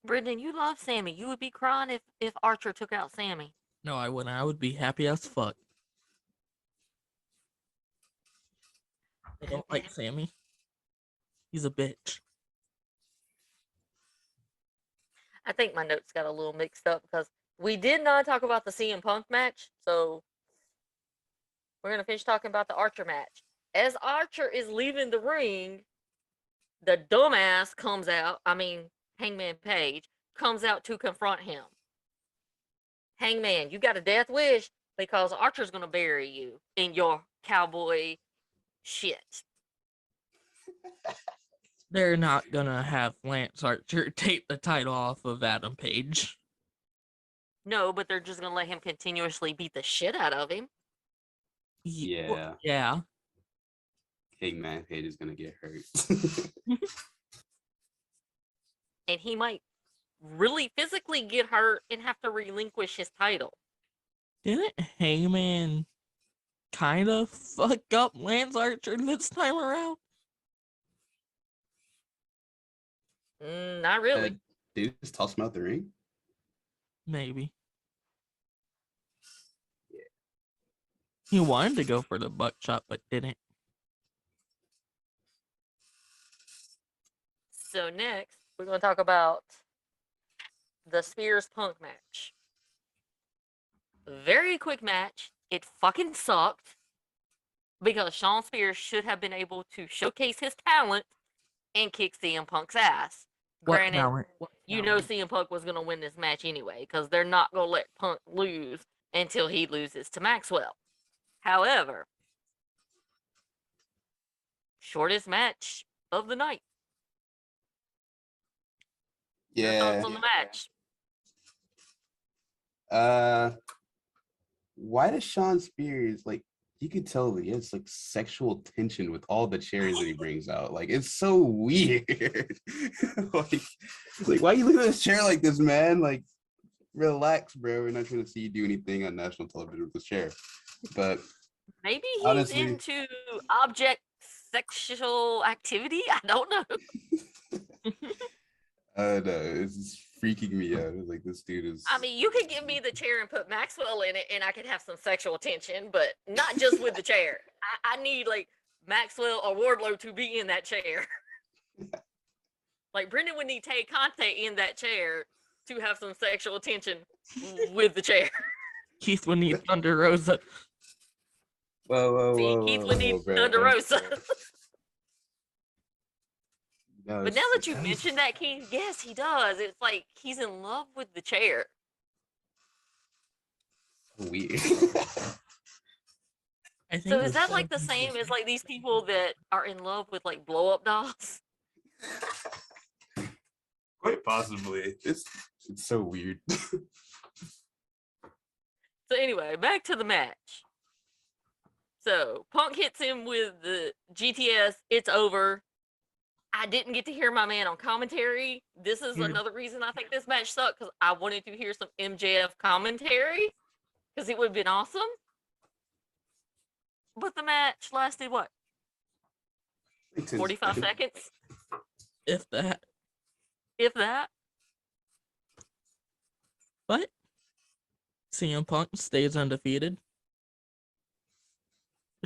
Brendan, you love Sammy. You would be crying if Archer took out Sammy. No, I wouldn't. I would be happy as fuck. I don't like Sammy. He's a bitch. I think my notes got a little mixed up because we did not talk about the CM Punk match, so we're going to finish talking about the Archer match. As Archer is leaving the ring, the dumbass comes out, Hangman Page, comes out to confront him. Hangman, you got a death wish because Archer's going to bury you in your cowboy shit. They're not gonna have Lance Archer take the title off of Adam Page. No, but they're just going to let him continuously beat the shit out of him. Yeah. Yeah. Hangman Page is gonna get hurt. And he might really physically get hurt and have to relinquish his title. Didn't Hangman kind of fuck up Lance Archer this time around? Not really. Did you just toss him out the ring? Maybe. He wanted to go for the buckshot, but didn't. So next, we're going to talk about the Spears Punk match. Very quick match. It fucking sucked because Shawn Spears should have been able to showcase his talent and kick CM Punk's ass. Granted, you know CM Punk was going to win this match anyway because they're not going to let Punk lose until he loses to Maxwell. However, shortest match of the night. Your thoughts on the match? Why does Shawn Spears, like, you could tell that he has like sexual tension with all the chairs that he brings out. Like, it's so weird. like why are you looking at this chair like this, man? Like, relax, bro. We're not trying to see you do anything on national television with this chair. But maybe he's honestly, into object sexual activity. I don't know. No, it's freaking me out. Like, this dude is. You could give me the chair and put Maxwell in it, and I could have some sexual tension, but not just with the chair. I need like Maxwell or Wardlow to be in that chair. Like, Brendan would need Tay Conte in that chair to have some sexual tension with the chair. Keith would need Thunder Rosa. Whoa, Keith would need Thunder Rosa. No, but now that you mentioned that, Keith, yes, he does. It's like he's in love with the chair. Weird. So is that like the same as like these people that are in love with like blow up dolls? Quite possibly. It's so weird. So anyway, back to the match. So Punk hits him with the GTS. It's over. I didn't get to hear my man on commentary. This is another reason I think this match sucked, because I wanted to hear some MJF commentary, because it would have been awesome. But the match lasted what? Like 10 45 seconds? If that. If that? But CM Punk stays undefeated.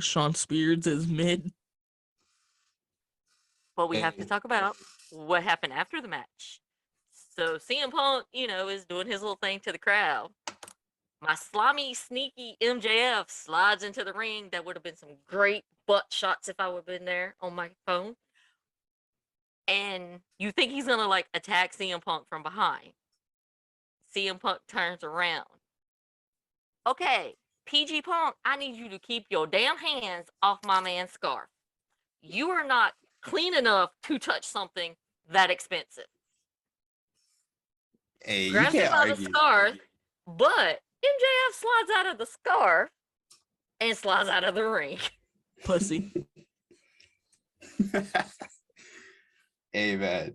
Sean Spears is mid. But we have to Hey. talk about what happened after the match. So CM Punk, is doing his little thing to the crowd. My slimy, sneaky MJF slides into the ring. That would have been some great butt shots if I would have been there on my phone. And you think he's gonna like attack CM Punk from behind. CM Punk turns around. Okay, PG Punk, I need you to keep your damn hands off my man's scarf. You are not clean enough to touch something that expensive. Hey, you Grabs him can't by the argue. scarf, but MJF slides out of the scarf and slides out of the ring. Pussy. Hey, man.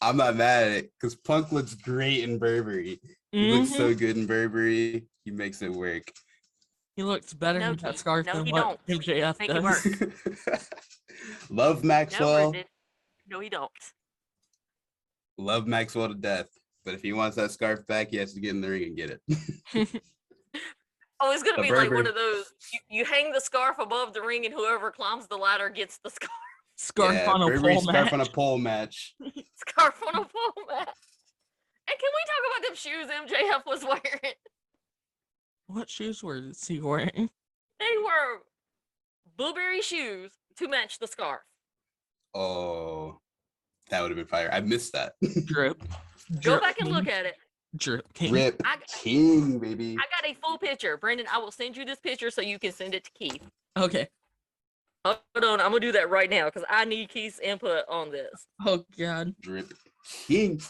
I'm not mad at it because Punk looks great in Burberry. He looks so good in Burberry. He makes it work. He looks better No, in that Keith. scarf No, than he what don't. MJF Make it does. Love No, Maxwell. Bridget. No, he don't. Love Maxwell to death. But if he wants that scarf back, he has to get in the ring and get it. Oh, it's gonna The be like one Burberry. of those. You hang the scarf above the ring, and whoever climbs the ladder gets the scarf. Scarf on a Burberry pole scarf match. on a pole match. Scarf on a pole match. And can we talk about them shoes MJF was wearing? What shoes were he wearing? They were blueberry shoes to match the scarf. Oh, that would have been fire. I missed that. Drip. Go Drip back and King. look at it. Drip King. Rip King, baby. I got a full picture. Brandon, I will send you this picture so you can send it to Keith. Okay. Hold on, I'm gonna do that right now because I need Keith's input on this. Oh God. Drip King.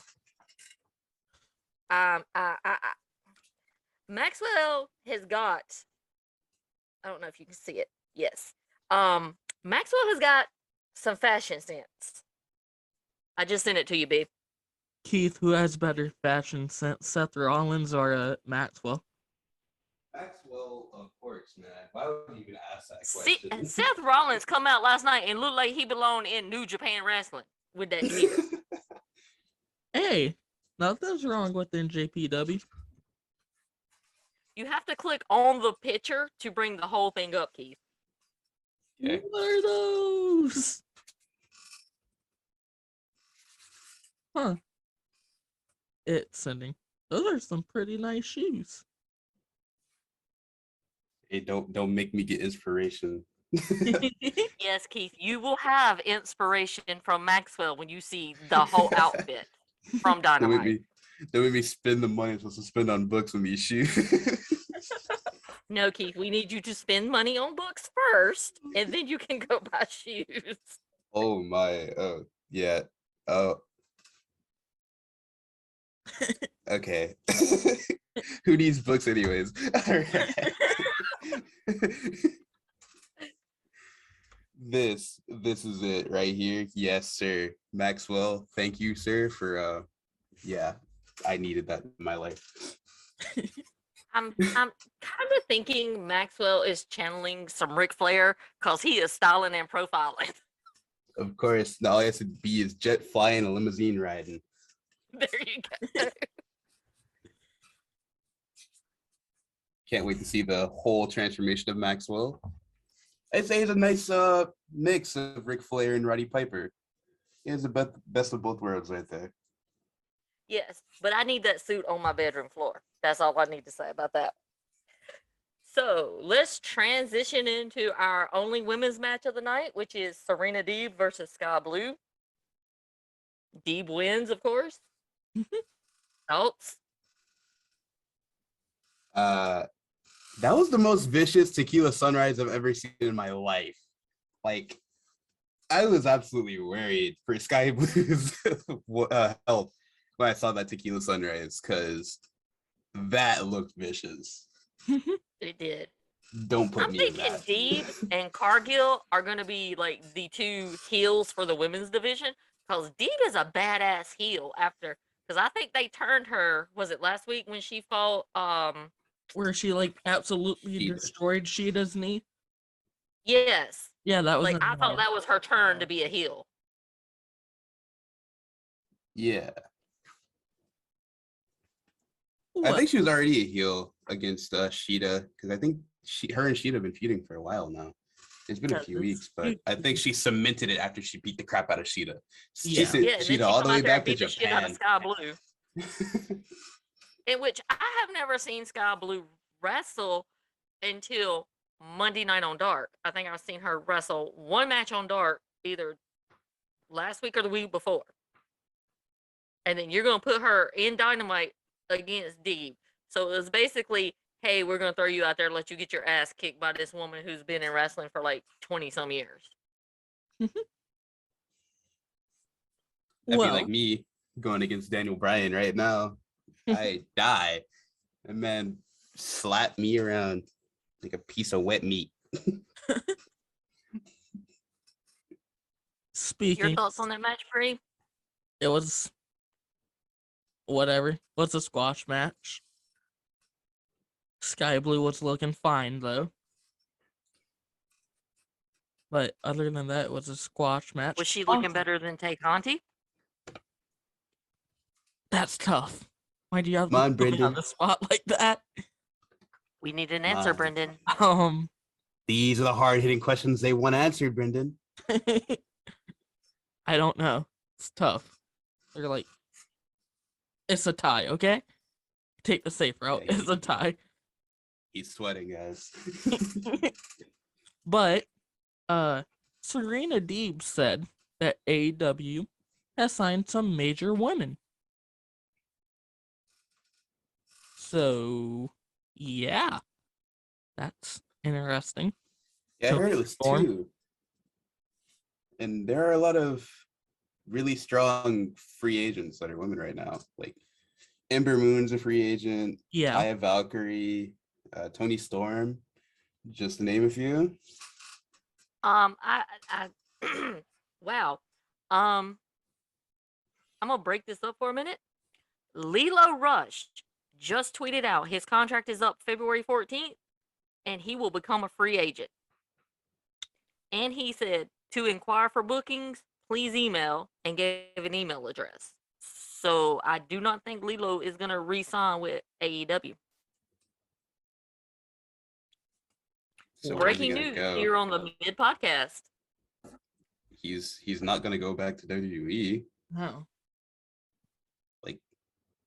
Maxwell has got. I don't know if you can see it. Yes. Maxwell has got some fashion sense. I just sent it to you, babe. Keith, who has better fashion sense, Seth Rollins or Maxwell? Maxwell, of course, man. Why would you even ask that See, question? Seth Rollins come out last night and looked like he belonged in New Japan Wrestling with that gear. Hey, nothing's wrong with NJPW. You have to click on the picture to bring the whole thing up, Keith. Okay. What are those? Huh. It's sending. Those are some pretty nice shoes. Hey, don't make me get inspiration. Yes, Keith, you will have inspiration from Maxwell when you see the whole outfit from Dynamite. Don't make me spend the money I'm supposed to spend on books on these shoes. No, Keith, we need you to spend money on books first, and then you can go buy shoes. Oh my. Oh yeah. Oh. Okay. Who needs books anyways? All right. This is it right here. Yes, sir. Maxwell, thank you, sir, for yeah, I needed that in my life. I'm kind of thinking Maxwell is channeling some Ric Flair because he is styling and profiling. Of course, now all he has to be is jet flying and limousine riding. There you go. Can't wait to see the whole transformation of Maxwell. I'd say he's a nice mix of Ric Flair and Roddy Piper. He has the best of both worlds right there. Yes, but I need that suit on my bedroom floor. That's all I need to say about that. So let's transition into our only women's match of the night, which is Serena Deeb versus Sky Blue. Deeb wins, of course. Thoughts? That was the most vicious tequila sunrise I've ever seen in my life. Like, I was absolutely worried for Sky Blue's health when I saw that tequila sunrise because that looked vicious. It did. Don't put I'm me in thinking that. Deeb and Cargill are going to be like the two heels for the women's division because Deeb is a badass heel after, because I think they turned her, was it last week when she fought, Where she like absolutely Sheeta. destroyed Sheeta's knee. Yes. Yeah, that was Like, I thought annoying. that was her turn to be a heel. Yeah. I What? think she was already a heel against Sheeta because I think her and Sheeta have been feuding for a while now. It's been a few weeks, but I think she cemented it after she beat the crap out of Sheeta. She Yeah. sent Yeah, and then Sheeta she all come the way out there and back to beat the shit out of Japan. Sky Blue. In which I have never seen Sky Blue wrestle until Monday Night on Dark. I think I've seen her wrestle one match on Dark either last week or the week before. And then you're going to put her in Dynamite against Deeb. So it was basically, hey, we're going to throw you out there and let you get your ass kicked by this woman who's been in wrestling for like 20 some years. That'd be Well, like me going against Daniel Bryan right now. I die. And man slap me around like a piece of wet meat. Your speaking, thoughts on that match, Bree? it was whatever. What's a squash match? Sky Blue was looking fine though. But other than that, it was a squash match. Was she looking better than Tay Conti? That's tough. Why do you have Come on, to put me on Brendan. the spot like that? We need an answer, on. Brendan. These are the hard-hitting questions they want answered, Brendan. I don't know. It's tough. They're like, it's a tie, okay? Take the safe route. Yeah, It's a tie. He's sweating, guys. But Serena Deeb said that AEW has signed some major women. So yeah, that's interesting. Yeah, I heard it was Storm. 2. And there are a lot of really strong free agents that are women right now. Like Ember Moon's a free agent. Yeah. Taya Valkyrie, Tony Storm, just to name a few. I wow. I'm gonna break this up for a minute. Lilo Rush just tweeted out his contract is up February 14th and he will become a free agent. And he said to inquire for bookings, please email and gave an email address. So I do not think Lilo is gonna re-sign with AEW. So Breaking where's he news gonna go? here on the Mid Podcast. He's not gonna go back to WWE. No. Like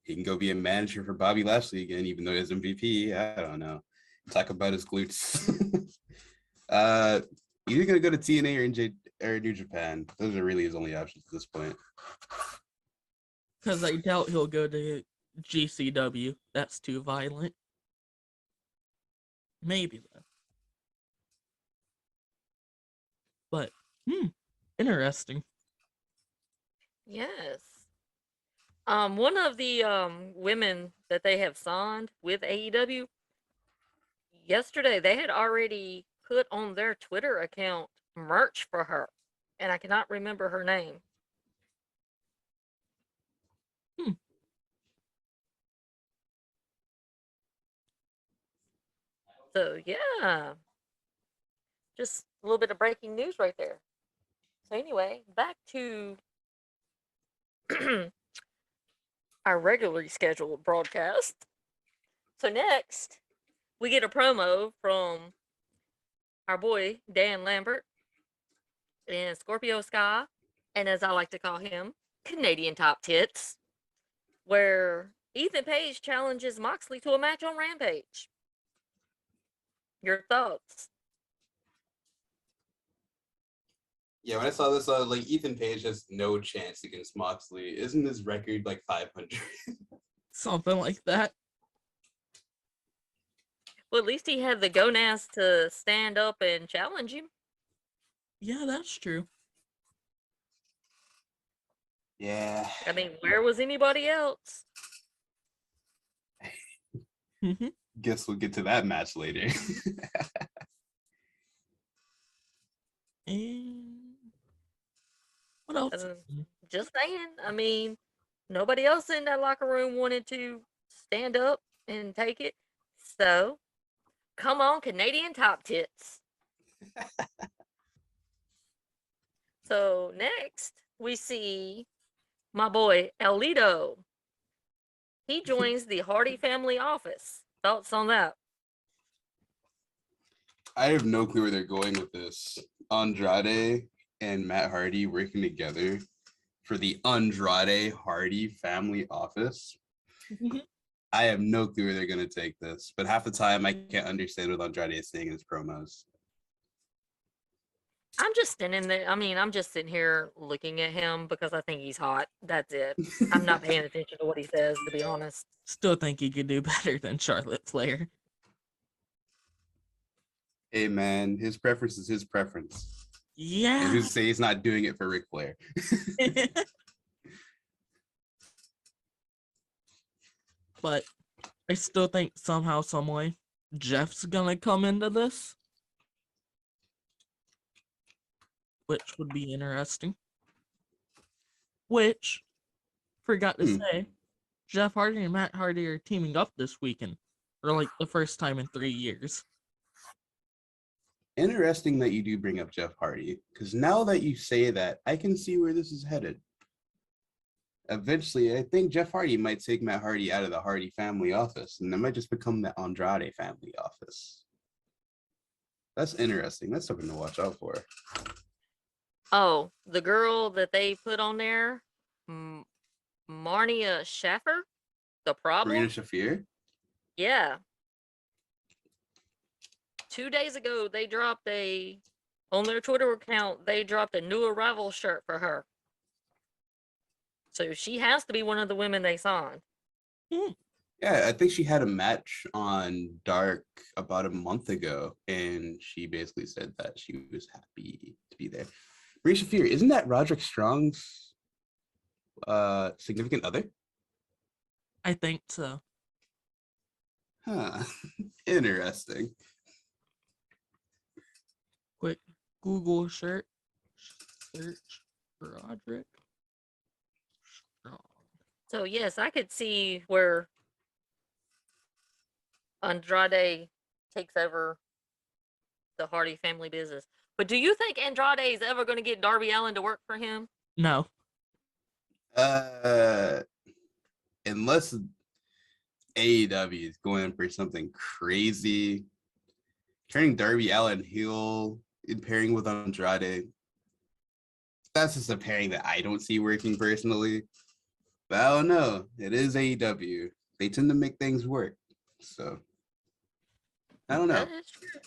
he can go be a manager for Bobby Lashley again, even though he's MVP. I don't know. Talk about his glutes. Either gonna go to TNA or New Japan. Those are really his only options at this point. Because I doubt he'll go to GCW. That's too violent. Maybe though. But interesting. Yes. One of the women that they have signed with AEW yesterday, they had already put on their Twitter account merch for her, and I cannot remember her name. So yeah, just a little bit of breaking news right there. So anyway, back to our regularly scheduled broadcast. So next, we get a promo from our boy Dan Lambert and Scorpio Sky, and as I like to call him, Canadian Top Tits, where Ethan Page challenges Moxley to a match on Rampage. Your thoughts? Yeah, when I saw this, I was like, Ethan Page has no chance against Moxley. Isn't his record like 500? Something like that. Well, at least he had the gonads to stand up and challenge him. Yeah, that's true. Yeah. I mean, where was anybody else? Guess we'll get to that match later. And what else? Just saying. I mean, nobody else in that locker room wanted to stand up and take it. So, come on, Canadian Top Tits. So next we see my boy Elito. He joins the Hardy family office. Thoughts on that? I have no clue where they're going with this. Andrade and Matt Hardy working together for the Andrade Hardy family office. I have no clue where they're going to take this, but half the time I can't understand what Andrade is saying in his promos. I'm just standing there. I mean, I'm just sitting here looking at him because I think he's hot. That's it. I'm not paying attention to what he says, to be honest. Still think he could do better than Charlotte Flair. Hey man, his preference is his preference. And Yeah. who's to say he's not doing it for Ric Flair? But I still think somehow, some way, Jeff's gonna come into this, which would be interesting. Which, forgot to say, Jeff Hardy and Matt Hardy are teaming up this weekend for like the first time in 3 years. Interesting that you do bring up Jeff Hardy, because now that you say that, I can see where this is headed. Eventually, I think Jeff Hardy might take Matt Hardy out of the Hardy family office, and it might just become the Andrade family office. That's interesting. That's something to watch out for. Oh, the girl that they put on there, Marnia Schaffer, the problem. Marina Shafir? Yeah. 2 days ago, they dropped on their Twitter account, they dropped a new arrival shirt for her. So she has to be one of the women they signed. Yeah, I think she had a match on Dark about a month ago, and she basically said that she was happy to be there. Marina Shafir, isn't that Roderick Strong's significant other? I think so. Huh. Interesting. Quick Google search Roderick Strong. So yes, I could see where Andrade takes over the Hardy family business. But do you think Andrade is ever going to get Darby Allin to work for him? No. Unless AEW is going for something crazy, turning Darby Allin heel and pairing with Andrade. That's just a pairing that I don't see working personally. But I don't know. It is AEW. They tend to make things work. So I don't know. That is true.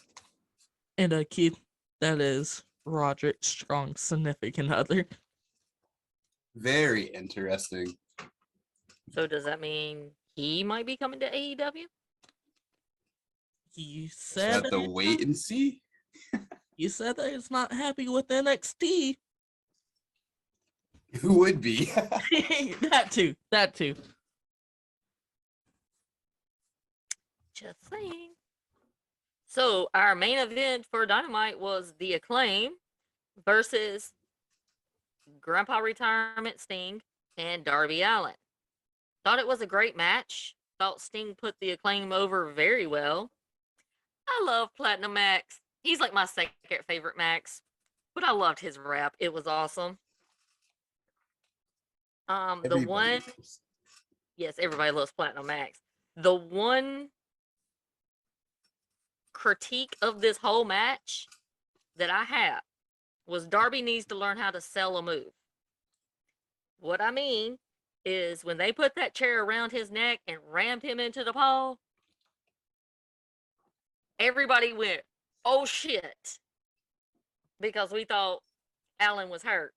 And Keith, that is Roderick Strong's significant other. Very interesting. So does that mean he might be coming to AEW? He Just said have to wait and see. He said that he's not happy with NXT. Who would be? That too. Just saying. So our main event for Dynamite was the Acclaim versus Grandpa Retirement Sting and Darby Allin. Thought it was a great match. Thought Sting put the Acclaim over very well. I love Platinum Max. He's like my second favorite Max, but I loved his rap. It was awesome. Yes, everybody loves Platinum Max. The one critique of this whole match that I have was Darby needs to learn how to sell a move. What I mean is when they put that chair around his neck and rammed him into the pole, everybody went, oh shit, because we thought Allin was hurt.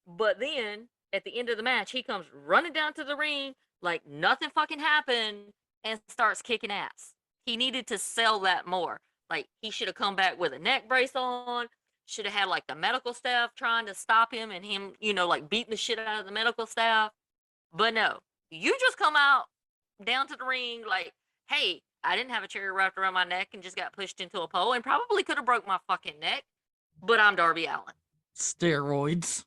But then at the end of the match, he comes running down to the ring like nothing fucking happened and starts kicking ass. He needed to sell that more. Like he should have come back with a neck brace on, should have had like the medical staff trying to stop him and him, like beating the shit out of the medical staff. But no, you just come out down to the ring like, hey, I didn't have a chair wrapped around my neck and just got pushed into a pole and probably could have broke my fucking neck, but I'm Darby Allin. Steroids.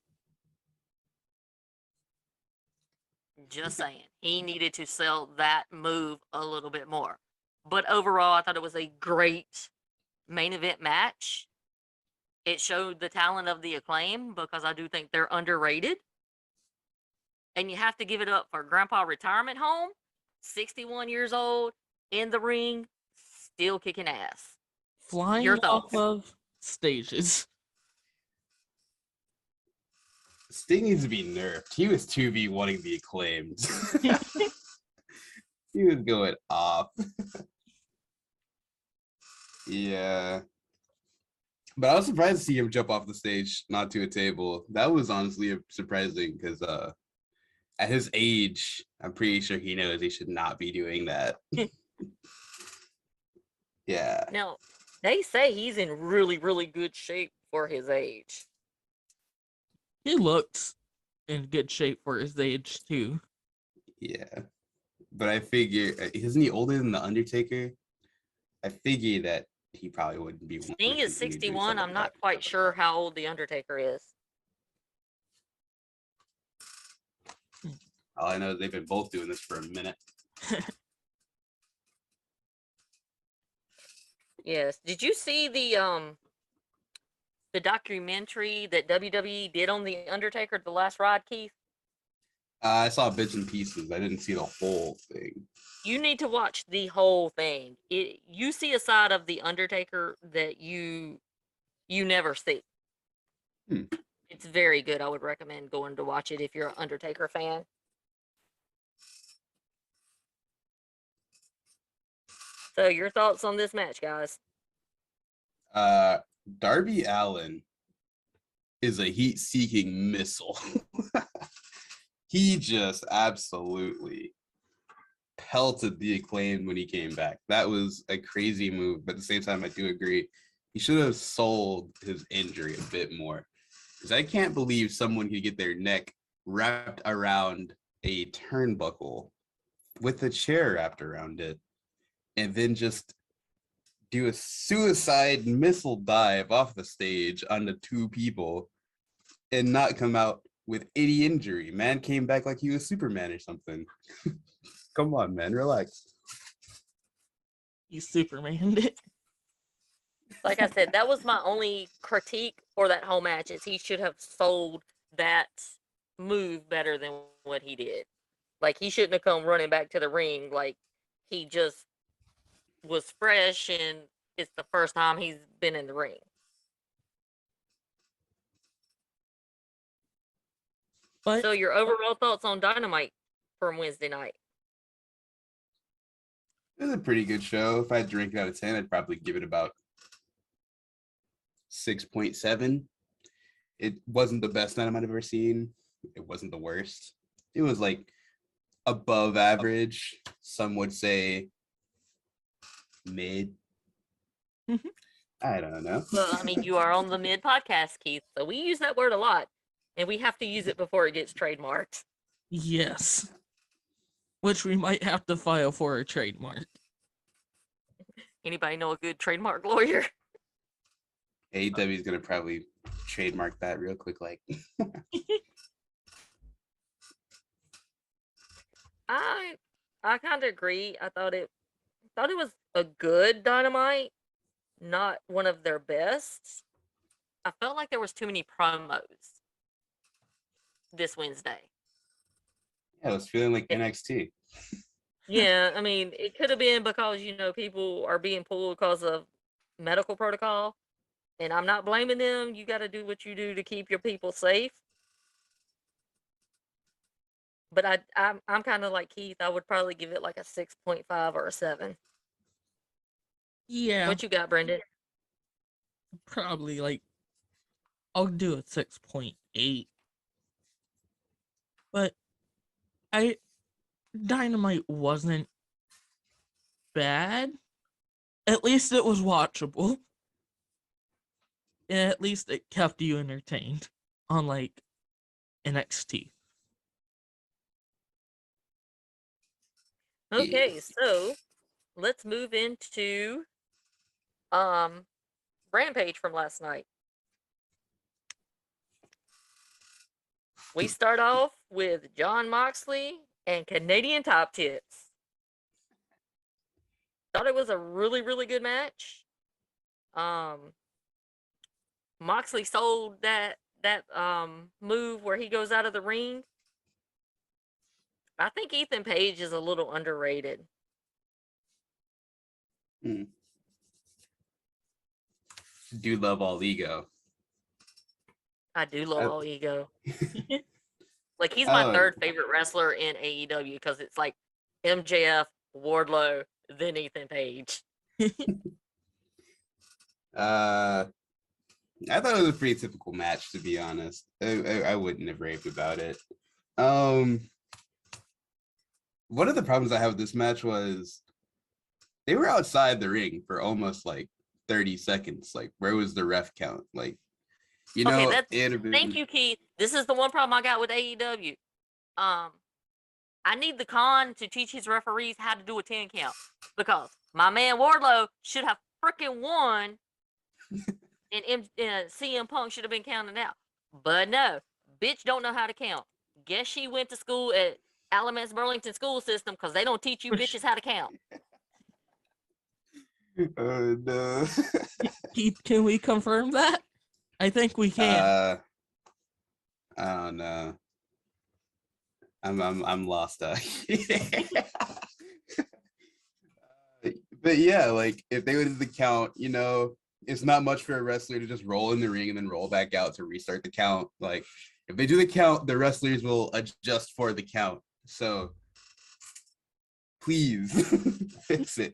Just saying. He needed to sell that move a little bit more. But overall, I thought it was a great main event match. it showed the talent of the Acclaim because I do think they're underrated. And you have to give it up for Grandpa Retirement Home, 61 years old, in the ring, still kicking ass. Flying Your off thoughts? of stages. Sting needs to be nerfed. He was 2v1ing the Acclaimed. He was going off. Yeah. But I was surprised to see him jump off the stage, not to a table. That was honestly surprising because at his age, I'm pretty sure he knows he should not be doing that. Yeah. Now, they say he's in really, really good shape for his age. He looks in good shape for his age too. Yeah. But I figure, isn't he older than The Undertaker? I figure that he probably wouldn't be. Sting is 61. I'm not quite sure how old The Undertaker is. All I know is they've been both doing this for a minute. Yes. Did you see the documentary that WWE did on The Undertaker, The Last Ride, Keith? I saw bits and pieces. I didn't see the whole thing. You need to watch the whole thing. You see a side of The Undertaker that you never see. It's very good. I would recommend going to watch it if you're an Undertaker fan. So your thoughts on this match, guys? Darby Allin is a heat-seeking missile. He just absolutely pelted the Acclaimed when he came back. That was a crazy move, but at the same time, I do agree. He should have sold his injury a bit more. Because I can't believe someone could get their neck wrapped around a turnbuckle with a chair wrapped around it and then just do a suicide missile dive off the stage onto two people and not come out with any injury. Man came back like he was Superman or something. Come on, man, relax. He Supermaned it. Like I said, that was my only critique for that whole match is he should have sold that move better than what he did. Like, he shouldn't have come running back to the ring like he just was fresh and it's the first time he's been in the ring. But So your overall thoughts on Dynamite from Wednesday night? It was a pretty good show. If I had to rank it out of 10, I'd probably give it about 6.7. It wasn't the best Dynamite I've ever seen. It wasn't the worst. It was like above average. Some would say mid. I don't know. Well, I mean, you are on the Mid podcast, Keith, so we use that word a lot, and we have to use it before it gets trademarked. yes. Which we might have to file for a trademark. Anybody know a good trademark lawyer? AEW is gonna probably trademark that real quick, like. I kind of agree. I thought it was a good Dynamite, not one of their best. I felt like there was too many promos this Wednesday. Yeah, I was feeling like NXT. Yeah, I mean, it could have been because, people are being pulled because of medical protocol, and I'm not blaming them. You got to do what you do to keep your people safe. But I'm kind of like Keith. I would probably give it like a 6.5 or a 7. Yeah, What you got, Brendan? probably like I'll do a 6.8. But Dynamite wasn't bad. At least it was watchable. And at least it kept you entertained, unlike NXT. Okay, so let's move into Rampage from last night. We start off with John Moxley and Canadian Top Tips. Thought it was a really, really good match. Moxley sold that move where he goes out of the ring. I think Ethan Page is a little underrated. Do love all ego. I do love all ego. Like he's Oh. my third favorite wrestler in AEW because it's like MJF, Wardlow, then Ethan Page. I thought it was a pretty typical match, to be honest. I wouldn't have raved about it. One of the problems I have with this match was they were outside the ring for almost like 30 seconds. Like, where was the ref count? Like, you know, thank you, Keith. This is the one problem I got with AEW. I need the con to teach his referees how to do a 10 count because my man Wardlow should have freaking won. And CM Punk should have been counted out. But no, bitch don't know how to count. Guess she went to school at Alamance Burlington school system because they don't teach you bitches how to count. Oh, no. Keith, can we confirm that? I think we can. I don't know. I'm lost. But yeah, like if they would do the count, you know, it's not much for a wrestler to just roll in the ring and then roll back out to restart the count. Like if they do the count, the wrestlers will adjust for the count. So please fix it.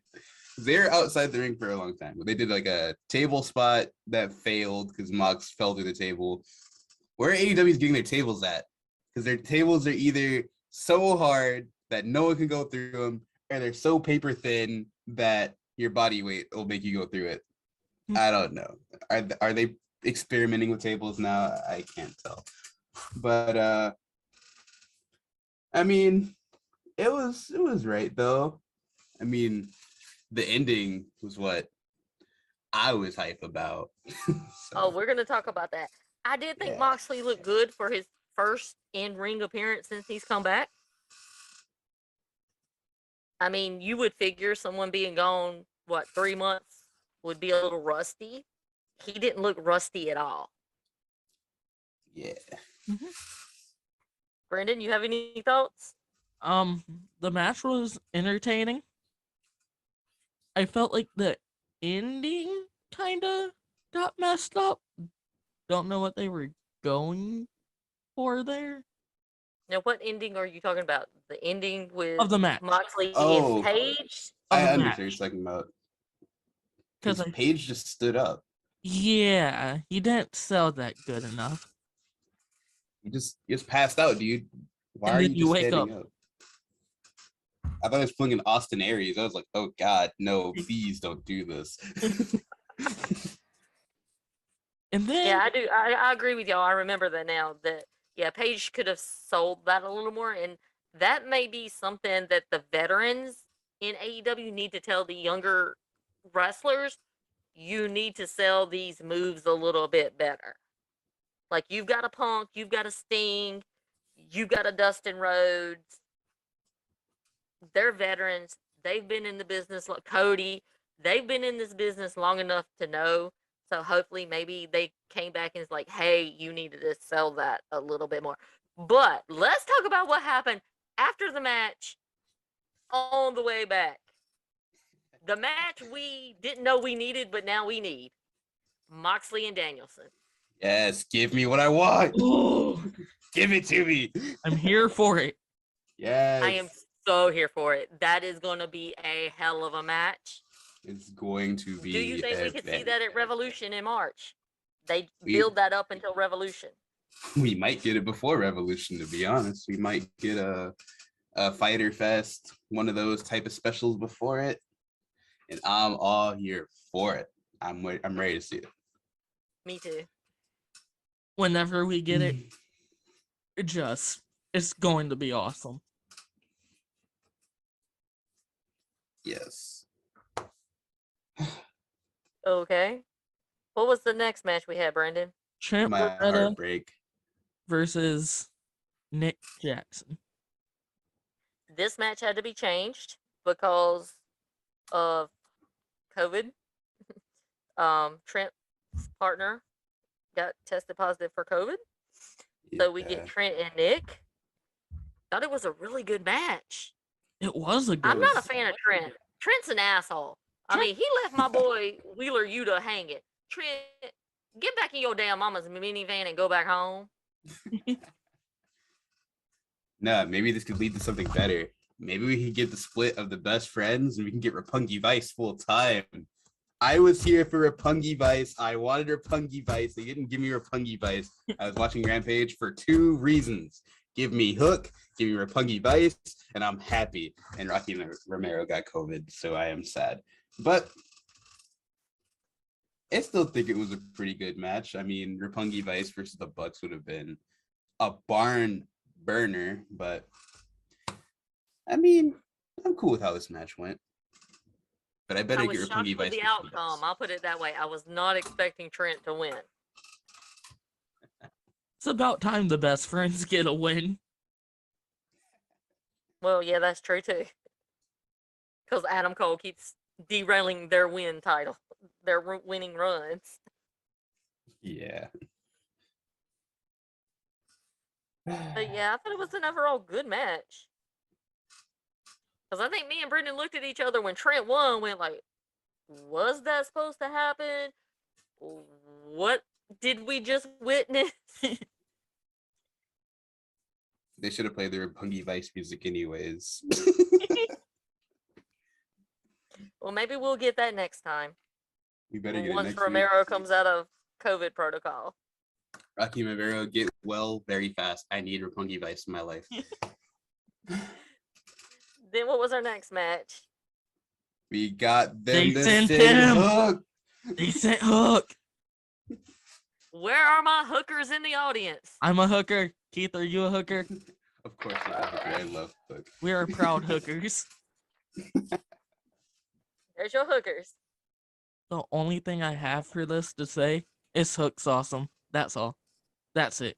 They're outside the ring for a long time. They did like a table spot that failed because Mox fell through the table. Where AEW is getting their tables at? Because their tables are either so hard that no one can go through them, or they're so paper thin that your body weight will make you go through it. I don't know. Are they experimenting with tables now? I can't tell. But I mean, it was right though. I mean, the ending was what I was hype about. So, Oh, we're gonna talk about that. I did think Moxley looked good for his first in-ring appearance since he's come back. I mean, you would figure someone being gone, 3 months would be a little rusty. He didn't look rusty at all. yeah. Mm-hmm. Brandon, you have any thoughts? The match was entertaining. I felt like the ending kind of got messed up. Don't know what they were going for there. Now, what ending are you talking about? The ending with Of the match. Moxley Oh, and Page? I understand what you're talking about. Because Page just stood up. Yeah, he didn't sell that good enough. You just passed out, dude. Why And are then you just wake standing up? I thought I was pulling an Austin Aries. I was like, oh God, no, please don't do this. And then Yeah, I do. I agree with y'all. I remember that now. That Paige could have sold that a little more, and that may be something that the veterans in AEW need to tell the younger wrestlers. You need to sell these moves a little bit better. Like you've got a Punk, you've got a Sting, you've got a Dustin Rhodes. They're veterans. They've been in the business like Cody. They've been in this business long enough to know. So hopefully maybe they came back and it's like, hey, you needed to sell that a little bit more. But let's talk about what happened after the match on the way back. The match we didn't know we needed, but now we need. Moxley and Danielson. Yes, give me what I want. Ooh, give it to me. I'm here for it. Yes. I am so here for it. That is going to be a hell of a match. It's going to be. Do you think we could see that at Revolution in March? They build that up until Revolution. We might get it before Revolution, to be honest. We might get a Fighter Fest, one of those type of specials before it. And I'm all here for it. I'm ready to see it. Me too. Whenever we get it, it's going to be awesome. Yes. Okay. What was the next match we had, Brandon? Trent My heartbreak versus Nick Jackson. This match had to be changed because of COVID. Trent's partner got tested positive for COVID. So we get Yeah. Trent and Nick. Thought it was a really good match. It was a I'm good. not a fan of Trent. Trent's an asshole. I mean, he left my boy Wheeler Yuta hanging. Trent, get back in your damn mama's minivan and go back home. Nah, maybe this could lead to something better. Maybe we can get the split of the best friends and we can get Roppongi Vice full time. I was here for Roppongi Vice. I wanted Roppongi Vice. They didn't give me Roppongi Vice. I was watching Rampage for 2 reasons. Give me Hook, give me Roppongi Vice, and I'm happy. And Rocky Romero got COVID, so I am sad. But I still think it was a pretty good match. I mean, Roppongi Vice versus the Bucks would have been a barn burner, but I mean, I'm cool with how this match went. But I better I get was shocked Roppongi with Vice. the outcome. I'll put it that way. I was not expecting Trent to win. It's about time the best friends get a win. Well, yeah, that's true too. Because Adam Cole keeps derailing their win title, their winning runs. Yeah. But yeah, I thought it was an overall good match. Because I think me and Brendan looked at each other when Trent won, went like, was that supposed to happen? What did we just witness? They should have played their Roppongi Vice music anyways. Well, maybe we'll get that next time. We better get it Once next Romero week. comes out of COVID protocol. Rocky Romero, get well very fast. I need Roppongi Vice in my life. Then what was our next match? We got them They to sent send him. Hook. They sent Hook. Where are my hookers in the audience? I'm a hooker. Keith, are you a hooker? Of course, you're a hooker. I love Hook. We are proud hookers. There's your hookers. The only thing I have for this to say is Hook's awesome. That's all. That's it.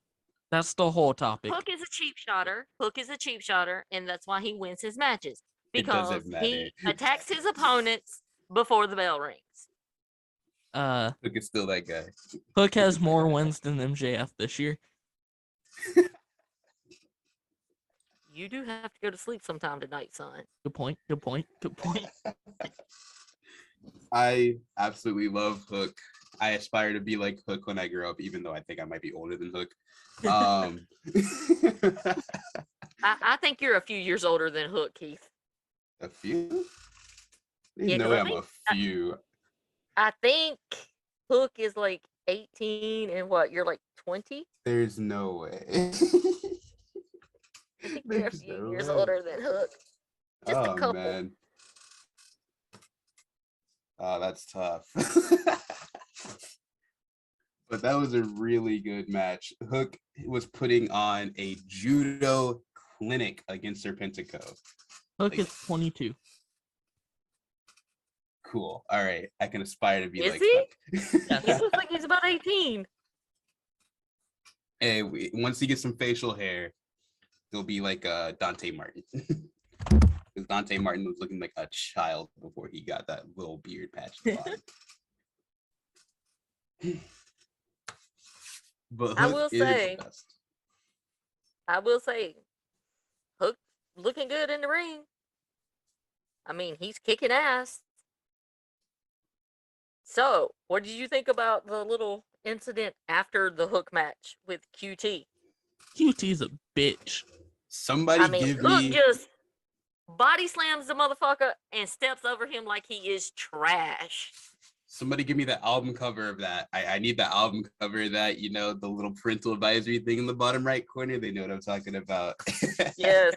That's the whole topic. Hook is a cheap shotter. Hook is a cheap shotter, and that's why he wins his matches. It Because doesn't matter. he attacks his opponents before the bell rings. Hook is still that guy. Hook has more wins than MJF this year. You do have to go to sleep sometime tonight, son. Good point. Good point. Good point. I absolutely love Hook. I aspire to be like Hook when I grow up, even though I think I might be older than Hook. I think you're a few years older than Hook, Keith. A few? There's Yeah, no 'cause way I I'm a think- few. I think Hook is like 18 and what, you're like 20? There's no way. I think you're a There's few no years way. older than Hook. Just a couple. Man. Oh, that's tough. But that was a really good match. Hook was putting on a judo clinic against Serpentico. Hook is 22. Cool. All right. I can aspire to be Is like he? Hook. He looks like he's about 18. Hey, once he gets some facial hair, he'll be like Dante Martin. Because Dante Martin was looking like a child before he got that little beard patch. But I Hook will is say- the best. I will say, Hook looking good in the ring. I mean, he's kicking ass. So, what did you think about the little incident after the Hook match with QT? QT's a bitch. Somebody I mean, give Hook me just body slams the motherfucker and steps over him like he is trash. the album cover of that. I need the album cover of that, you know, the little parental advisory thing in the bottom right corner. They know what I'm talking about. Yes.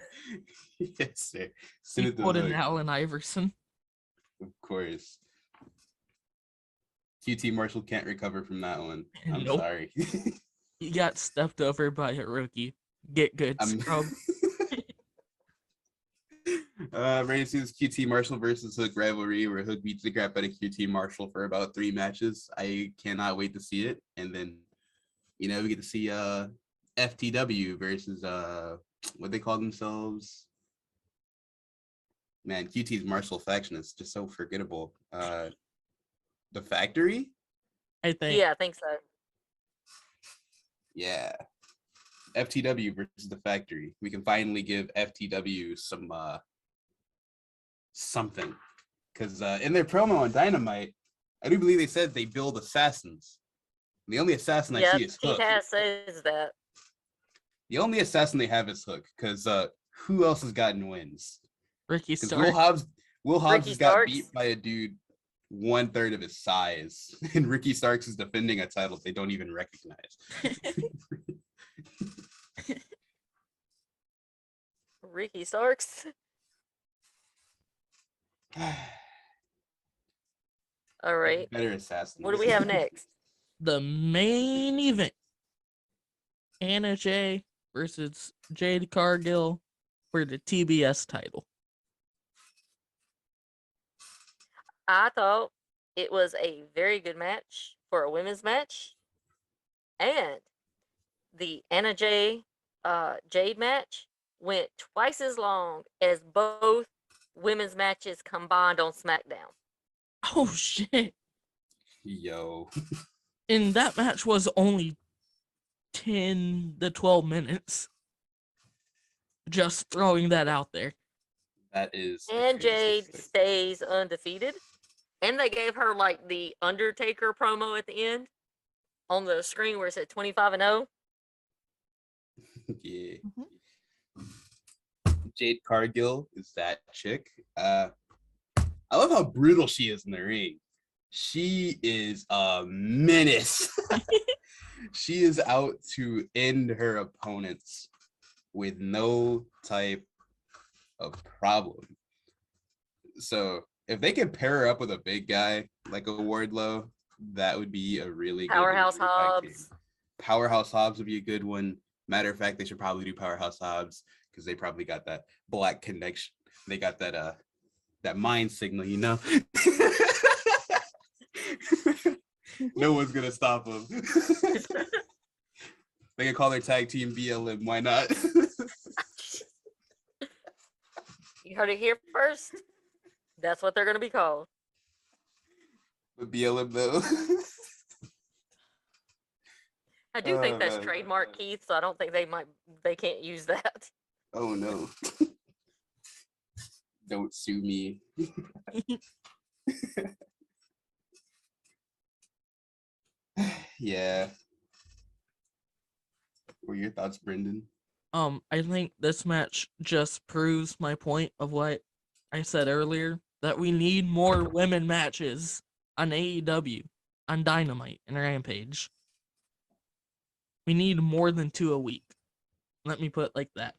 Yes, sir. Send He it to put in Hook, Allen Iverson. of course. QT Marshall can't recover from that one. I'm Nope. sorry. He got stepped over by a rookie. Get good, I'm scrub. ready to see this QT Marshall versus Hook rivalry where Hook beats the crap out of QT Marshall for about 3 matches. I cannot wait to see it. And then, you know, we get to see FTW versus what they call themselves. Man, QT's Marshall faction is just so forgettable. The Factory? I think. Yeah, I think so. Yeah. FTW versus the Factory. We can finally give FTW some something. Because in their promo on Dynamite, I do believe they said they build assassins. And the only assassin I see is Hook. T-Taz says that. The only assassin they have is Hook. Because who else has gotten wins? Ricky Because Starks. Will Hobbs Ricky has got Starks? beat by a dude 1/3 of his size. And Ricky Starks is defending a title they don't even recognize. Ricky Starks. All right. Better assassin. What do we have next? The main event. Anna Jay versus Jade Cargill for the TBS title. I thought it was a very good match for a women's match. And the Anna Jay Jade match went twice as long as both women's matches combined on SmackDown. Oh shit. Yo. And that match was only 10 to 12 minutes. Just throwing that out there. That is. And Jade stays undefeated. And they gave her like the Undertaker promo at the end on the screen where it said 25-0. Yeah. Jade Cargill is that chick. I love how brutal she is in the ring. She is a menace. She is out to end her opponents with no type of problem. So if they could pair her up with a big guy like a Wardlow, that would be a really Powerhouse good Hobbs. Powerhouse Hobbs would be a good one. Matter of fact, they should probably do Powerhouse Hobbs because they probably got that black connection. They got that mind signal, you know. No one's gonna stop them. They can call their tag team BLM. Why not? You heard it here first. That's what they're going to be called. With BLM though. I do think that's man. trademark, Keith, so I don't think they can't use that. Oh no. Don't sue me. Yeah. What are your thoughts, Brendan? I think this match just proves my point of what I said earlier, that we need more women matches on AEW, on Dynamite, and Rampage. We need more than 2 a week. Let me put it like that.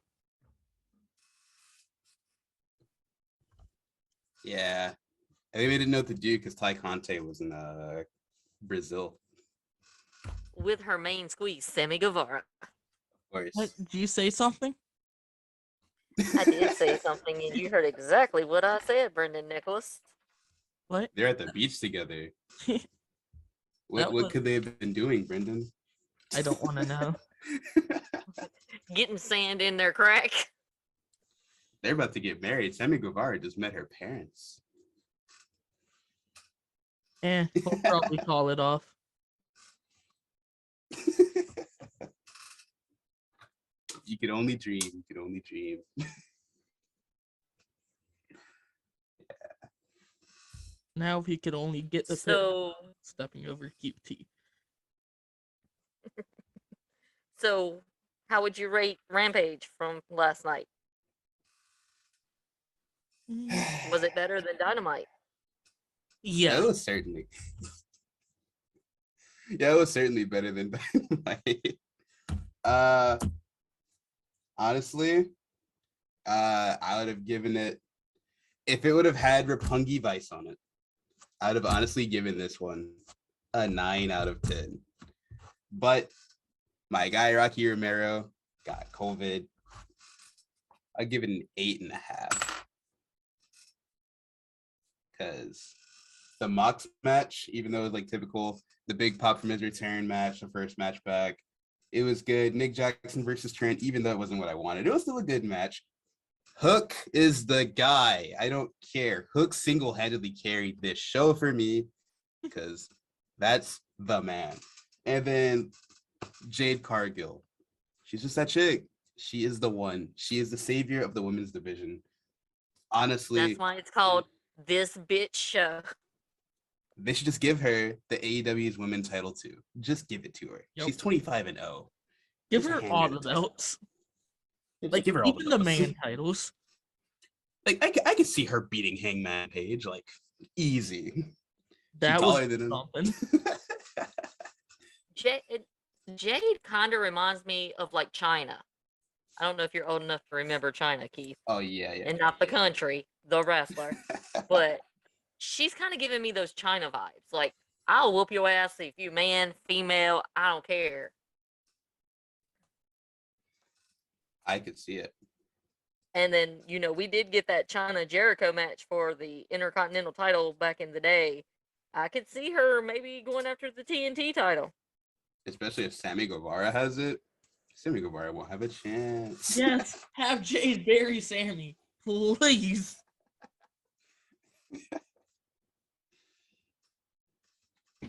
Yeah. I think they didn't know what to do because Ty Conte was in Brazil. With her main squeeze, Sammy Guevara. Of course. What, did you say something? I did say something, and you heard exactly what I said, Brendan Nicholas. What? They're at the beach together. That What was- could they have been doing, Brendan? I don't want to know. Getting sand in their crack. They're about to get married. Sammy Guevara just met her parents. We'll probably call it off. You can only dream. You can only dream. Now if he could only get the pit, So, stepping over QT. so how would you rate Rampage from last night? Was it better than Dynamite? Yeah. It was certainly. Yeah, it was certainly better than Dynamite. Honestly, I would have given it, if it would have had Roppongi Vice on it, I'd have honestly given this one a 9 out of 10. But my guy Rocky Romero got COVID. I'd give it an 8.5. Because the Mox match, even though it was like typical, the big pop from his return match, the first match back, it was good. Nick Jackson versus Trent, even though it wasn't what I wanted, it was still a good match. Hook is the guy. I don't care. Hook single-handedly carried this show for me because that's the man. And then Jade Cargill. She's just that chick. She is the one. She is the savior of the women's division. Honestly, That's why it's called This Bitch Show. they should just give her the AEW's women's title too. Just give it to her. Yep. She's 25-0. Give Just her hand all it the to her. belts. Just Like, give her all even the belts. main titles. Like I could see her beating Hangman Page like easy. That was taller than him. something. Jade kind of reminds me of like China. I don't know if you're old enough to remember China, Keith, Oh yeah. and not the country, the wrestler, but she's kind of giving me those China vibes. Like, I'll whoop your ass if you man, female, I don't care. I could see it. And then, we did get that China Jericho match for the Intercontinental title back in the day. I could see her maybe going after the TNT title. Especially if Sammy Guevara has it. Sammy Guevara won't have a chance. Yes, have Jade bury Sammy, please.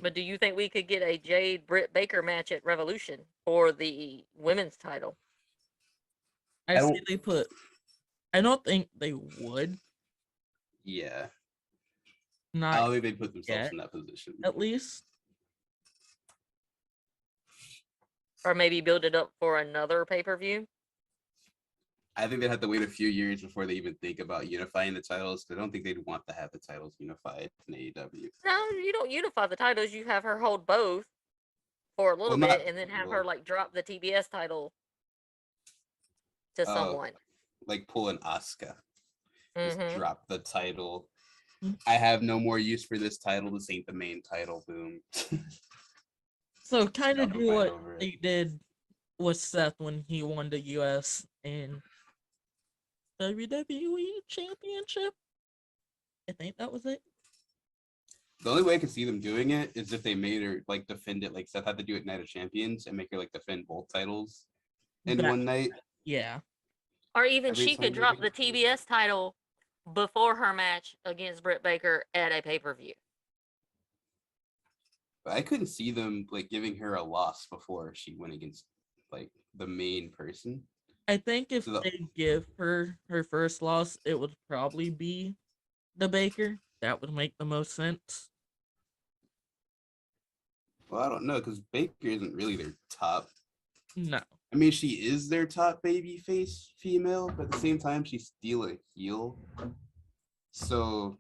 But do you think we could get a Jade Britt Baker match at Revolution for the women's title? I don't think they would. Yeah. I Not don't think they put themselves yet, in that position. at least. Or maybe build it up for another pay-per-view? I think they'd have to wait a few years before they even think about unifying the titles. I don't think they'd want to have the titles unified in AEW. No, you don't unify the titles. You have her hold both for a little bit and then have her like drop the TBS title to someone. Like pull an Asuka. Just Mhm. drop the title. I have no more use for this title. This ain't the main title. Boom. So kind of Y'all can do fight what over it. they did with Seth when he won the US and WWE Championship. I think that was it. The only way I could see them doing it is if they made her like defend it, like Seth had to do it Night of Champions and make her like defend both titles in That- one night. Yeah. Or even Every she time could they drop do the it. TBS title before her match against Britt Baker at a pay-per-view. But I couldn't see them like giving her a loss before she went against like the main person. I think if So the- they give her her first loss, it would probably be the Baker. That would make the most sense. Well, I don't know because Baker isn't really their top. No. I mean, she is their top baby face female, but at the same time, she's still a heel. So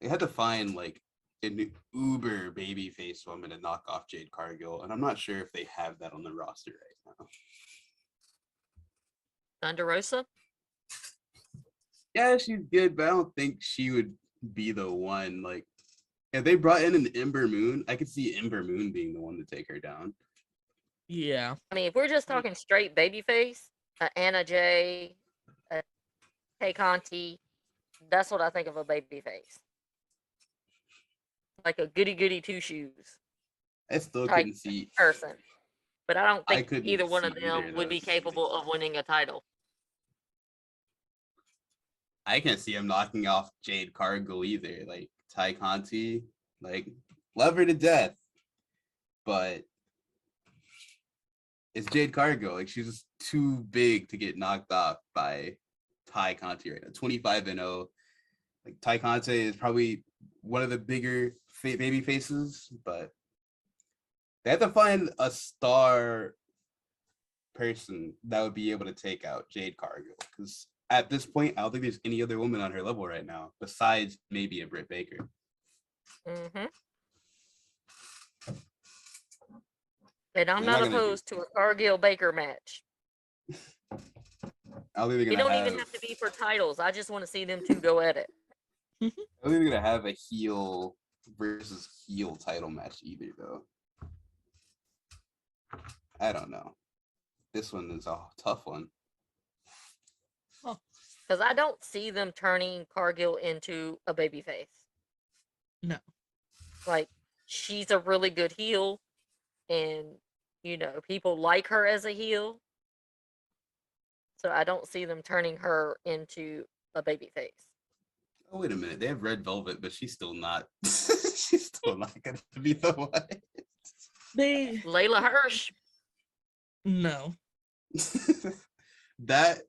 they had to find like an uber baby face woman to knock off Jade Cargill, and I'm not sure if they have that on the roster right now. Thunder Rosa? Yeah, she's good, but I don't think she would be the one. Like, if they brought in an Ember Moon, I could see Ember Moon being the one to take her down. Yeah. I mean, if we're just talking straight babyface, Anna Jay, Tay Conti, that's what I think of a babyface. Like a goody-goody two-shoes I still Type. couldn't see. person. But I don't I think couldn't either one of see either them of would be those. capable of winning a title. I can't see him knocking off Jade Cargill either. Like Ty Conti, like love her to death, but it's Jade Cargill. Like she's just too big to get knocked off by Ty Conti right now. 25-0. Like Ty Conti is probably one of the bigger baby faces, but they have to find a star person that would be able to take out Jade Cargill because at this point, I don't think there's any other woman on her level right now besides maybe a Britt Baker. Mm-hmm. And I'm They're not not gonna do- opposed to a Cargill Baker match. I don't think they're It gonna don't even have to be for titles. I just want to see them two go at it. I don't think they're gonna have a heel versus heel title match either, though. I don't know. This one is a tough one. Because I don't see them turning Cargill into a babyface. No. Like, she's a really good heel, and, people like her as a heel. So I don't see them turning her into a babyface. Oh, wait a minute. They have Red Velvet, but she's still not. She's still not gonna be the one. They Leyla Hirsch. No. That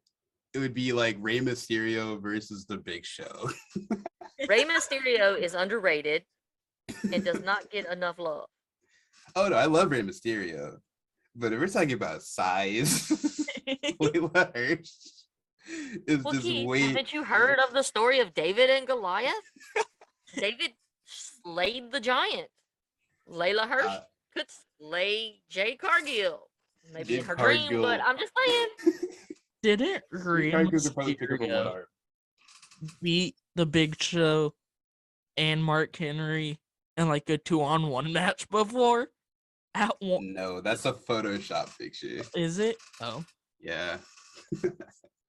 it would be like Rey Mysterio versus the Big Show. Rey Mysterio is underrated and does not get enough love. Oh no, I love Rey Mysterio, but if we're talking about size, Leyla Hirsch is Well, just Keith, way. haven't you heard of the story of David and Goliath? David slayed the giant. Layla Hirsch Uh, could slay Jay Cargill. Maybe in Jade her dream, but Cargill. I'm just saying. Didn't Jade Rey Cargill could probably pick up a one Mysterio arm. beat the Big Show and Mark Henry in like a 2-on-1 match before? At one, No, that's a Photoshop picture. is it? Oh, Yeah.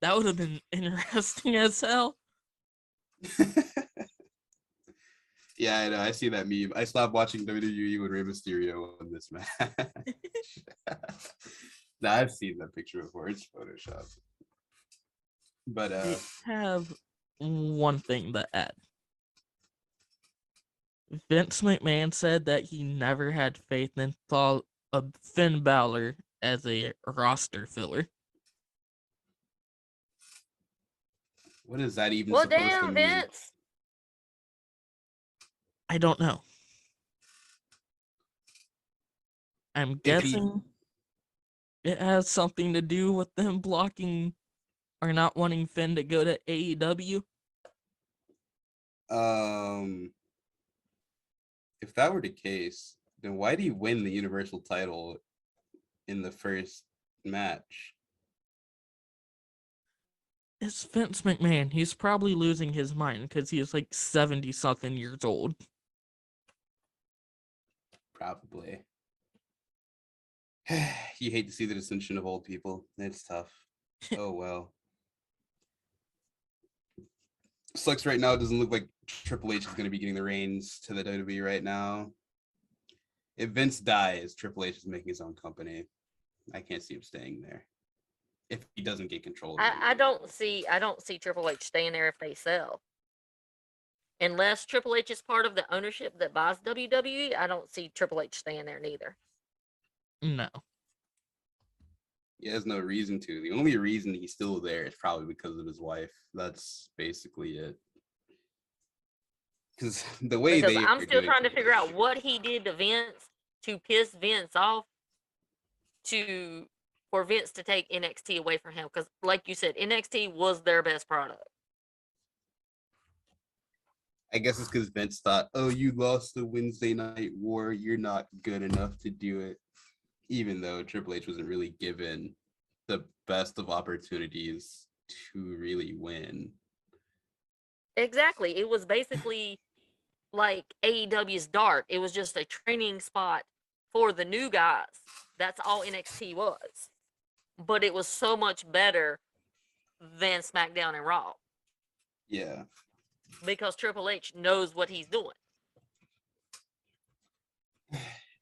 that would have been interesting as hell. Yeah, I know. I see that meme. I stopped watching WWE when Rey Mysterio won this match. Nah, I've seen that picture before. It's Photoshop. But I have one thing to add. Vince McMahon said that he never had faith in thought of Finn Balor as a roster filler. what is that even Well, supposed to damn, mean? Vince. I don't know. I'm If he guessing it has something to do with them blocking or not wanting Finn to go to AEW. if that were the case, then why did he win the Universal title in the first match? It's Vince McMahon. He's probably losing his mind because he's like 70-something years old. Probably. You hate to see the dissension of old people. It's tough. Oh well. Sucks right now. It doesn't look like Triple H is going to be getting the reins to the WWE right now. If Vince dies, Triple H is making his own company. I can't see him staying there if he doesn't get control of it. I don't see Triple H staying there if they sell. Unless Triple H is part of the ownership that buys WWE, I don't see Triple H staying there neither. No. He has no reason to. The only reason he's still there is probably because of his wife. That's basically it. Because the way Because they I'm are still doing trying to Triple figure out H- what he did to Vince to piss Vince off for Vince to take NXT away from him. Because, like you said, NXT was their best product. I guess it's because Vince thought, oh, you lost the Wednesday Night War. You're not good enough to do it. Even though Triple H wasn't really given the best of opportunities to really win. Exactly. It was basically like AEW's Dart. It was just a training spot for the new guys. That's all NXT was. But it was so much better than SmackDown and Raw Yeah. because Triple H knows what he's doing.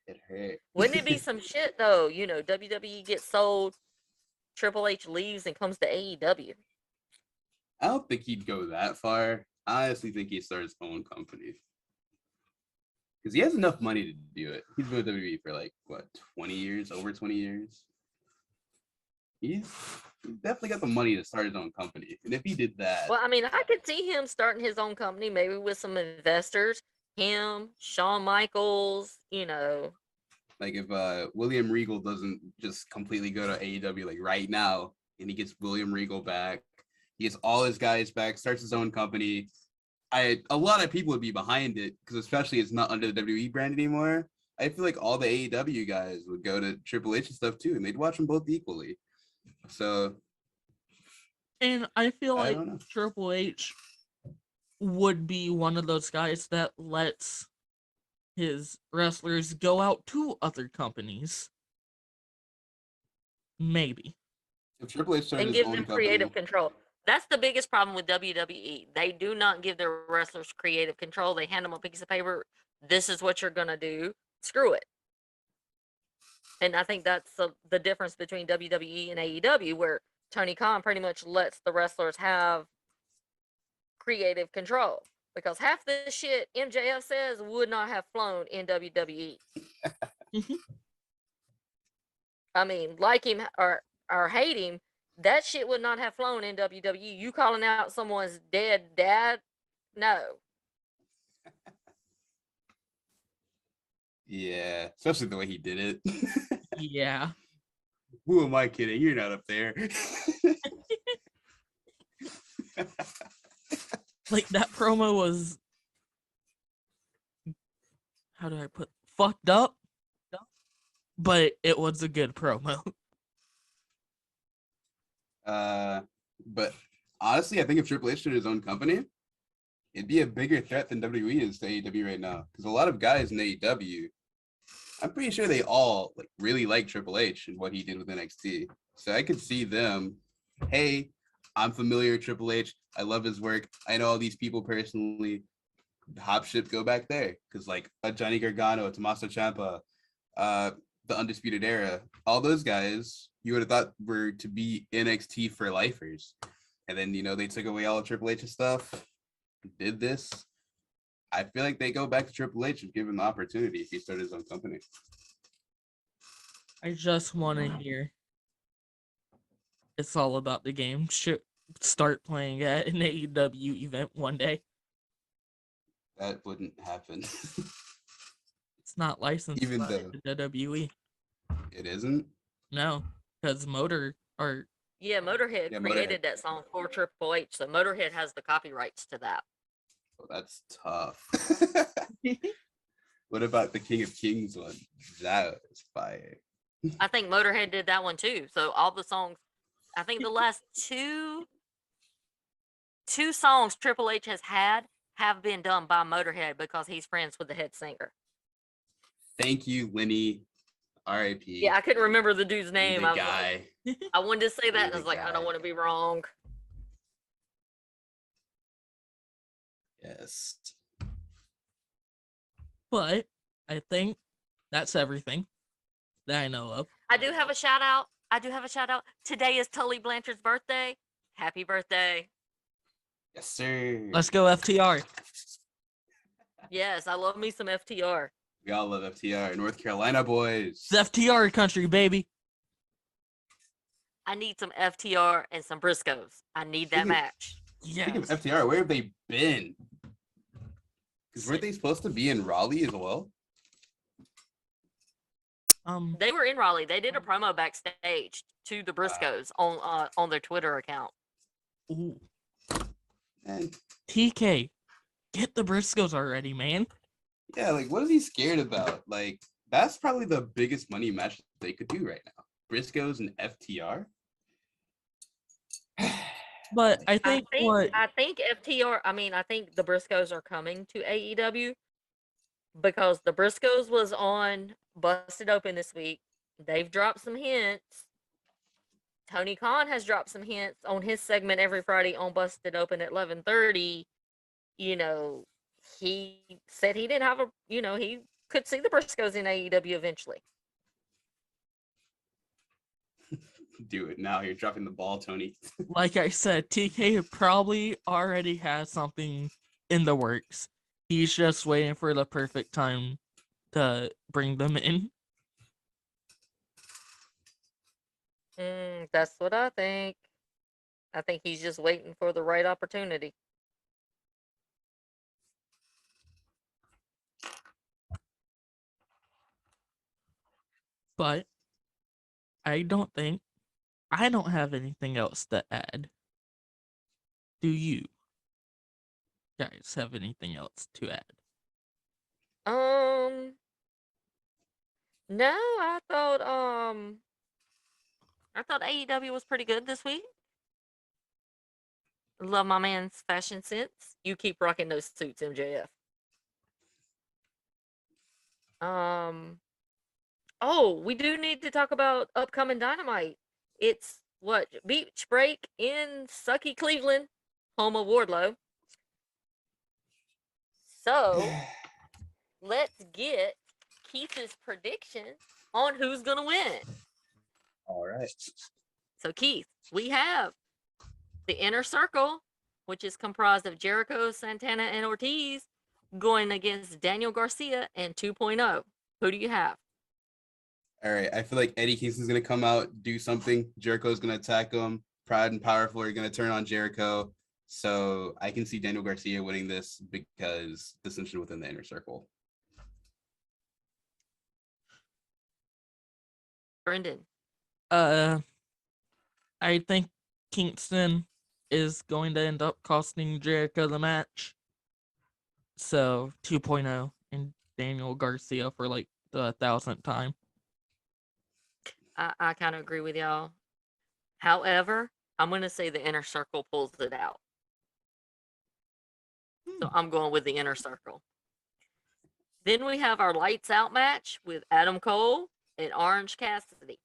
It hurt. Wouldn't it be some shit though? You know, WWE gets sold, Triple H leaves and comes to AEW. I don't think he'd go that far. I honestly think he'd start his own company. Because he has enough money to do it. He's been with WWE for like, what, 20 years? Over 20 years? He's definitely got the money to start his own company. And if he did that, Well, I mean, I could see him starting his own company, maybe with some investors. Him, Shawn Michaels, you know. like if William Regal doesn't just completely go to AEW like right now, and he gets William Regal back, he gets all his guys back, starts his own company. A lot of people would be behind it because especially it's not under the WWE brand anymore. I feel like all the AEW guys would go to Triple H and stuff too, and they'd watch them both equally. So, And I feel I like don't know. Triple H would be one of those guys that lets his wrestlers go out to other companies. Maybe. If Triple H started And his give own them company, creative control. That's the biggest problem with WWE. They do not give their wrestlers creative control. They hand them a piece of paper. This is what you're going to do. Screw it. And I think that's the difference between WWE and AEW, where Tony Khan pretty much lets the wrestlers have creative control. Because half the shit MJF says would not have flown in WWE. I mean, like him or hate him, that shit would not have flown in WWE. You calling out someone's dead dad? No. Yeah, especially the way he did it. Yeah. Who am I kidding? You're not up there. Like, that promo was, how do I put, fucked up? But it was a good promo. But honestly, I think if Triple H did his own company, it'd be a bigger threat than WWE is to AEW right now. Because a lot of guys in AEW, I'm pretty sure they all like really like Triple H and what he did with NXT. So I could see them, hey, I'm familiar with Triple H. I love his work. I know all these people personally. Hop ship, go back there. Because like a Johnny Gargano, a Tommaso Ciampa, the Undisputed Era, all those guys you would have thought were to be NXT for lifers. And then, they took away all of Triple H's stuff, did this. I feel like they go back to Triple H and give him the opportunity if he started his own company. I just want to hear it's all about the game. Should start playing at an AEW event one day. That wouldn't happen. It's not licensed Even by though the WWE. it isn't. No, because Motorhead Motorhead created that song for Triple H, so Motorhead has the copyrights to that. Oh, that's tough. What about the King of Kings one? That was fire. I think Motorhead did that one too. So all the songs, I think the last two songs Triple H has had have been done by Motorhead because he's friends with the head singer. Thank you, Lenny. R.I.P. Yeah, I couldn't remember the dude's name. The guy. I wanted to say that, and I was like, guy. I don't want to be wrong. Yes. But I think that's everything that I know of. I do have a shout out. Today is Tully Blanchard's birthday. Happy birthday. Yes, sir. Let's go FTR. Yes, I love me some FTR. We all love FTR. North Carolina boys. It's FTR country, baby. I need some FTR and some Briscoes. I need that match. Speaking of FTR, where have they been? Because weren't they supposed to be in Raleigh as well? They were in Raleigh. They did a promo backstage to the Briscoes on their Twitter account. Ooh. And TK, get the Briscoes already, man. Yeah, like, what is he scared about? Like, that's probably the biggest money match they could do right now. Briscoes and FTR. But I think FTR. I think the Briscoes are coming to AEW because the Briscoes was on Busted Open this week. They've dropped some hints. Tony Khan has dropped some hints on his segment every Friday on Busted Open at 11:30. He said he didn't have he could see the Briscoes in AEW eventually. Do it now. You're dropping the ball, Tony. Like I said, TK probably already has something in the works. He's just waiting for the perfect time to bring them in. That's what I think. I think he's just waiting for the right opportunity. But I don't have anything else to add. Do you guys have anything else to add? No, I thought AEW was pretty good this week. Love my man's fashion sense. You keep rocking those suits, MJF. Oh, we do need to talk about upcoming Dynamite. It's Beach Break in Sucky, Cleveland, home of Wardlow. So let's get Keith's prediction on who's gonna win. All right. So Keith, we have the Inner Circle, which is comprised of Jericho, Santana, and Ortiz, going against Daniel Garcia and 2.0. Who do you have? All right, I feel like Eddie Kingston's gonna come out, do something. Jericho's gonna attack him. Proud and Powerful are gonna turn on Jericho. So I can see Daniel Garcia winning this because dissension within the inner circle. Brendan. I think Kingston is going to end up costing Jericho the match. So 2.0 and Daniel Garcia for like the 1000th time. I kind of agree with y'all. However, I'm going to say the inner circle pulls it out. So I'm going with the inner circle. Then we have our lights out match with Adam Cole and Orange Cassidy.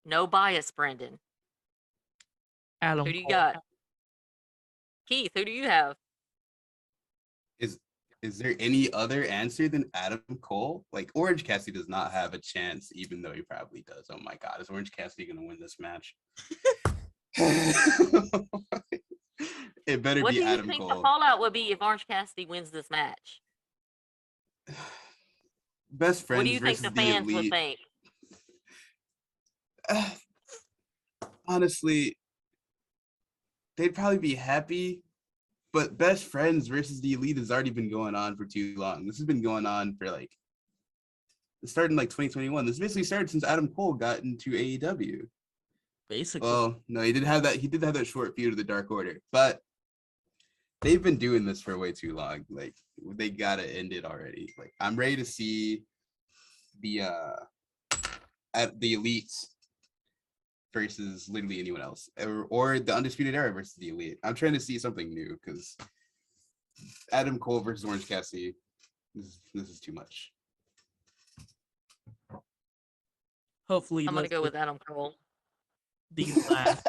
No bias, Brendan. Adam Who do you Cole. got? Keith, who do you have? Is there any other answer than Adam Cole? Like, Orange Cassidy does not have a chance, even though he probably does. Oh my God, is Orange Cassidy going to win this match? It better What be do you Adam think Cole. the fallout would be if Orange Cassidy wins this match? Best friends What do you think versus the fans would Elite. think? Honestly, they'd probably be happy, but Best Friends versus the Elite has already been going on for too long. This has been going on for like, it started in like 2021. This basically started since Adam Cole got into AEW. Basically. Well, no, he did have that. He did have that short feud of the Dark Order, but they've been doing this for way too long. Like, they gotta end it already. Like, I'm ready to see the Elites versus literally anyone else, or the Undisputed Era versus the Elite. I'm trying to see something new because Adam Cole versus Orange Cassidy, this is too much. Hopefully, I'm going to go with Adam Cole. The last.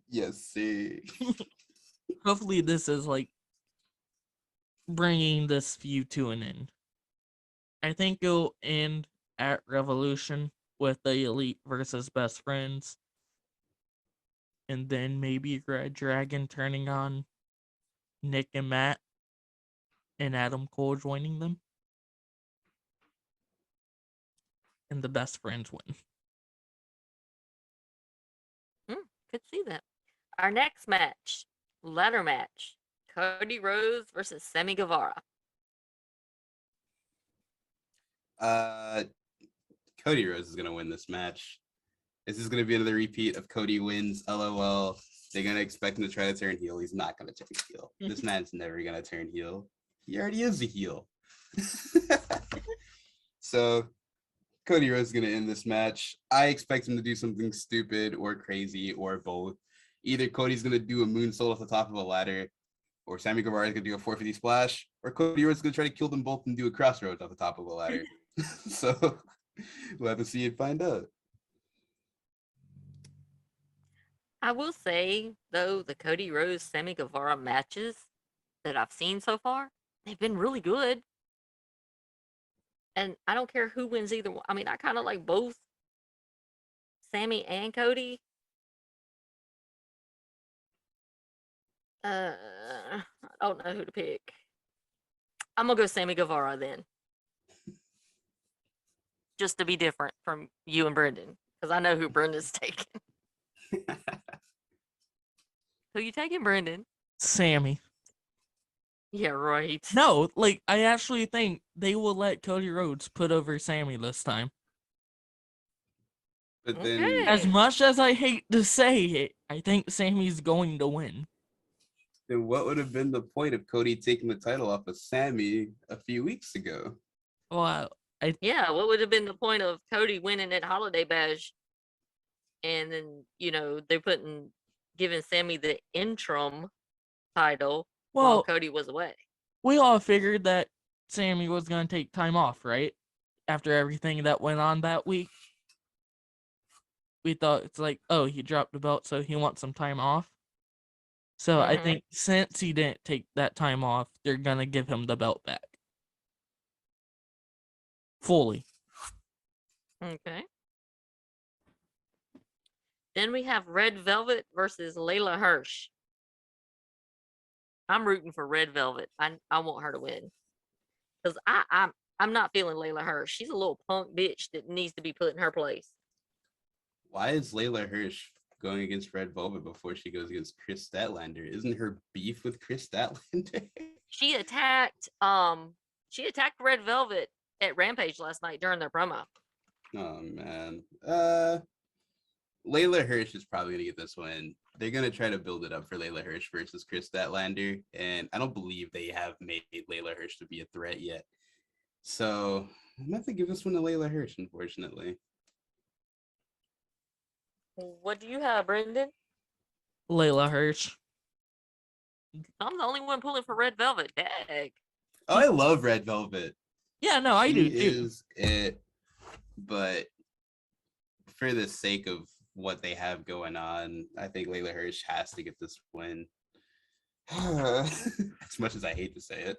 Yes, see. Hopefully, this is like bringing this feud to an end. I think it'll end at Revolution with the Elite versus Best Friends. And then maybe Red Dragon turning on Nick and Matt and Adam Cole joining them. And the Best Friends win. Could see that. Our next match, ladder match, Cody Rhodes versus Sammy Guevara. Cody Rhodes is gonna win this match. This is gonna be another repeat of Cody wins. LOL. They're gonna expect him to try to turn heel. He's not gonna turn heel. This man's never gonna turn heel. He already is a heel. So Cody Rhodes is gonna end this match. I expect him to do something stupid or crazy or both. Either Cody's gonna do a moonsault off the top of a ladder, or Sammy Guevara is gonna do a 450 splash, or Cody Rhodes is gonna try to kill them both and do a crossroads off the top of a ladder. So we'll have to see and find out. I will say, though, the Cody Rhodes Sammy Guevara matches that I've seen so far, they've been really good. And I don't care who wins either one. I mean, I kind of like both Sammy and Cody. I don't know who to pick. I'm going to go Sammy Guevara then. Just to be different from you and Brendan. Because I know who Brendan's taking. Who you taking, Brendan? Sammy. Yeah, right. No, like, I actually think they will let Cody Rhodes put over Sammy this time. But then, Okay. As much as I hate to say it, I think Sammy's going to win. then what would have been the point of Cody taking the title off of Sammy a few weeks ago? Well, Yeah, what would have been the point of Cody winning that Holiday Badge? And then, they're giving Sammy the interim title while well, Cody was away. we all figured that Sammy was going to take time off, right? After everything that went on that week. We thought it's like, oh, he dropped the belt, so he wants some time off. So I think since he didn't take that time off, they're going to give him the belt back. Fully. Okay. Then we have Red Velvet versus Leyla Hirsch. I'm rooting for Red Velvet. I want her to win. Because I'm not feeling Leyla Hirsch. She's a little punk bitch that needs to be put in her place. Why is Leyla Hirsch going against Red Velvet before she goes against Chris Statlander? Isn't her beef with Chris Statlander? She attacked Red Velvet at Rampage last night during their promo. Oh man. Leyla Hirsch is probably gonna get this win. They're gonna try to build it up for Leyla Hirsch versus Chris Statlander, and I don't believe they have made Leyla Hirsch to be a threat yet. So I'm gonna have to give this one to Leyla Hirsch, unfortunately. What do you have, Brendan? Leyla Hirsch. I'm the only one pulling for Red Velvet. Dag. Oh, I love Red Velvet. Yeah, no, I do She too. is it, but for the sake of what they have going on, I think Leyla Hirsch has to get this win. As much as I hate to say it.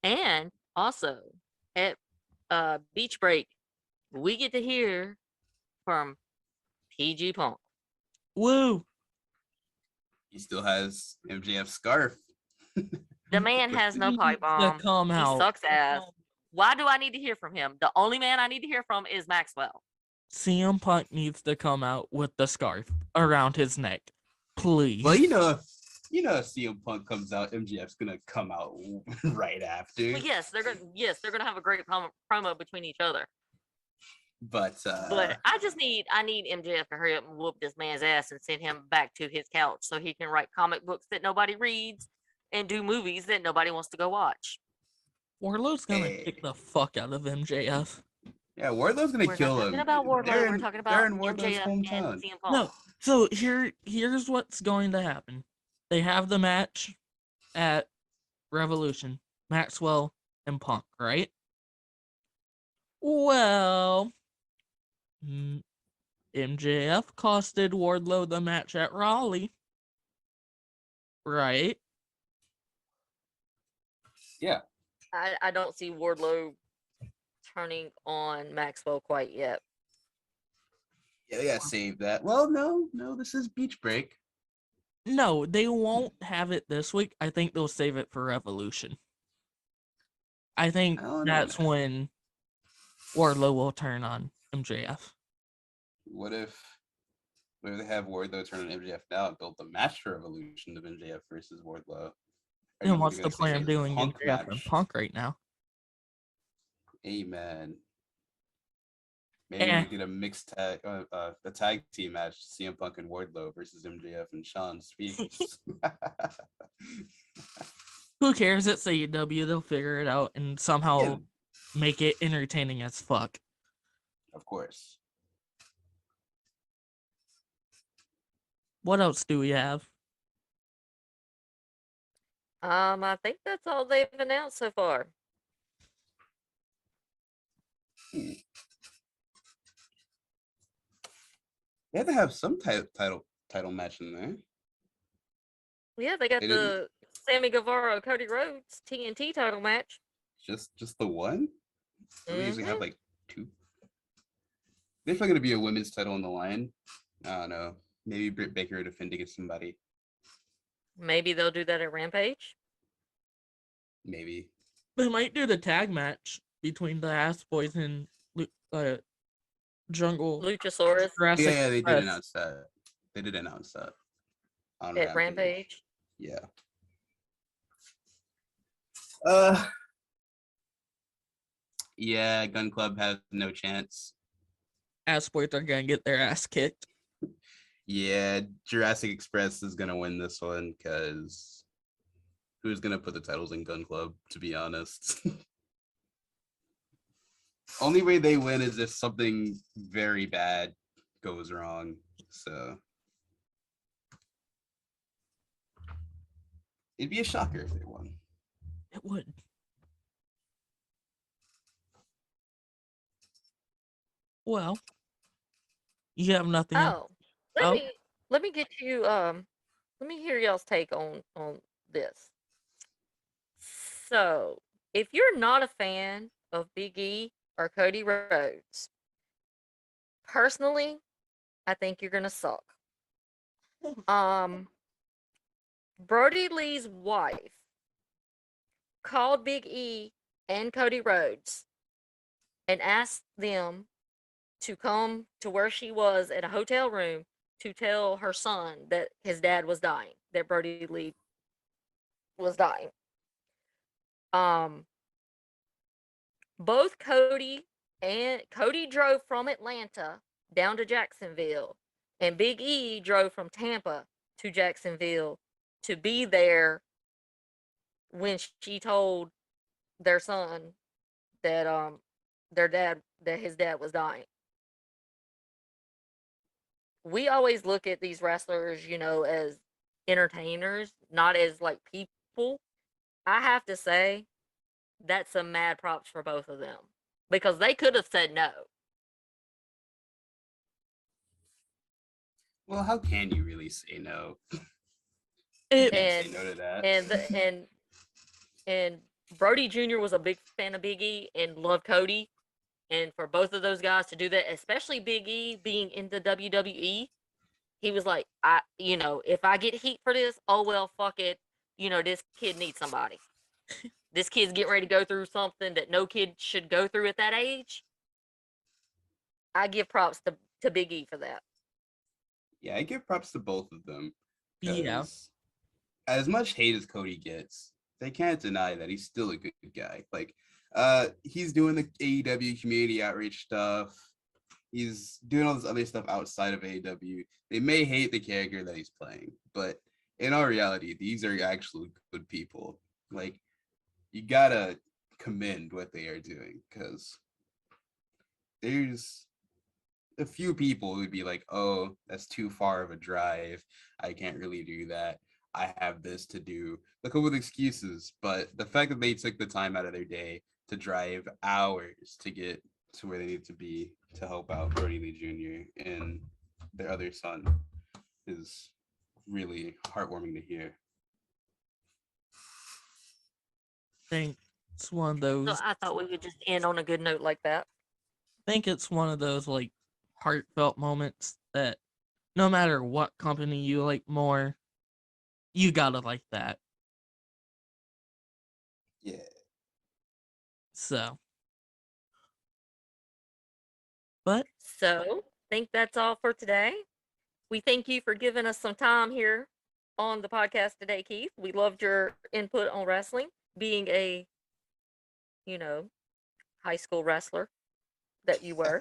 And also at Beach Break, we get to hear from PG Punk. Woo! He still has MJF scarf. The man has no pipe bomb. Come He out. sucks ass. Why do I need to hear from him? The only man I need to hear from is Maxwell. CM Punk needs to come out with the scarf around his neck, please. Well, you know, if CM Punk comes out, MJF's gonna come out right after. Well, yes, they're gonna have a great promo between each other. But I need MJF to hurry up and whoop this man's ass and send him back to his couch so he can write comic books that nobody reads and do movies that nobody wants to go watch. Warlord's gonna kick the fuck out of MJF. Yeah, Wardlow's gonna kill him. We're not talking about Wardlow. We're talking about MJF and CM Punk. No, so here's what's going to happen. They have the match at Revolution, Maxwell and Punk, right? Well, MJF costed Wardlow the match at Raleigh, right? Yeah. I don't see Wardlow turning on Maxwell quite yet. Yeah, they gotta save that. Well, no, this is Beach Break. No, they won't have it this week. I think they'll save it for Revolution. I think that's when Wardlow will turn on MJF. What if they have Wardlow turn on MJF now and build the match for Revolution of MJF versus Wardlow? And what's the plan doing MJF and Punk right now? Amen. Maybe we get a mixed tag, a tag team match: CM Punk and Wardlow versus MJF and Sean Speaks. Who cares? It's AEW. They'll figure it out and somehow make it entertaining as fuck. Of course. What else do we have? I think that's all they've announced so far. They have to have some title match in there. Yeah, they got the Sammy Guevara Cody Rhodes TNT title match. Just the one? They usually have like two. There's probably gonna be a women's title on the line. I don't know. Maybe Britt Baker defend against somebody. Maybe they'll do that at Rampage. Maybe. They might do the tag match between the Ass Boys and Jungle Luchasaurus. Yeah, they did announce that. They did announce that. At Rampage. Yeah. Yeah, Gun Club has no chance. Ass Boys are gonna get their ass kicked. Yeah, Jurassic Express is gonna win this one because who's gonna put the titles in Gun Club, to be honest? Only way they win is if something very bad goes wrong. So it'd be a shocker if they won. It would. Well, you have nothing else. Let me get you let me hear y'all's take on this. So, if you're not a fan of Big E or Cody Rhodes, personally, I think you're gonna suck. Brody Lee's wife called Big E and Cody Rhodes and asked them to come to where she was at a hotel room to tell her son that his dad was dying, that Brody Lee was dying. Both Cody drove from Atlanta down to Jacksonville, and Big E drove from Tampa to Jacksonville to be there when she told their son that his dad was dying. We always look at these wrestlers, as entertainers, not as like people. I have to say, that's some mad props for both of them because they could have said no. Well, how can you really say no? It, Can't say no to that. And Brody Jr. was a big fan of Big E and loved Cody. And for both of those guys to do that, especially Big E being in the WWE, he was like, if I get heat for this, oh well, fuck it. This kid needs somebody. This kid's getting ready to go through something that no kid should go through at that age. I give props to Big E for that. Yeah, I give props to both of them. yeah. As much hate as Cody gets, they can't deny that he's still a good guy. Like, he's doing the AEW community outreach stuff. He's doing all this other stuff outside of AEW. They may hate the character that he's playing, but in all reality, these are actually good people. Like, you gotta commend what they are doing, because there's a few people who'd be like, oh, that's too far of a drive. I can't really do that. I have this to do. They'll come with excuses, but the fact that they took the time out of their day to drive hours to get to where they need to be to help out Brody Lee Jr. and their other son is really heartwarming to hear. I think it's one of those. So I thought we would just end on a good note like that. I think it's one of those like heartfelt moments that no matter what company you like more, you gotta like that. Yeah. So, but So, think that's all for today. We thank you for giving us some time here on the podcast today, Keith. We loved your input on wrestling, being a, high school wrestler that you were.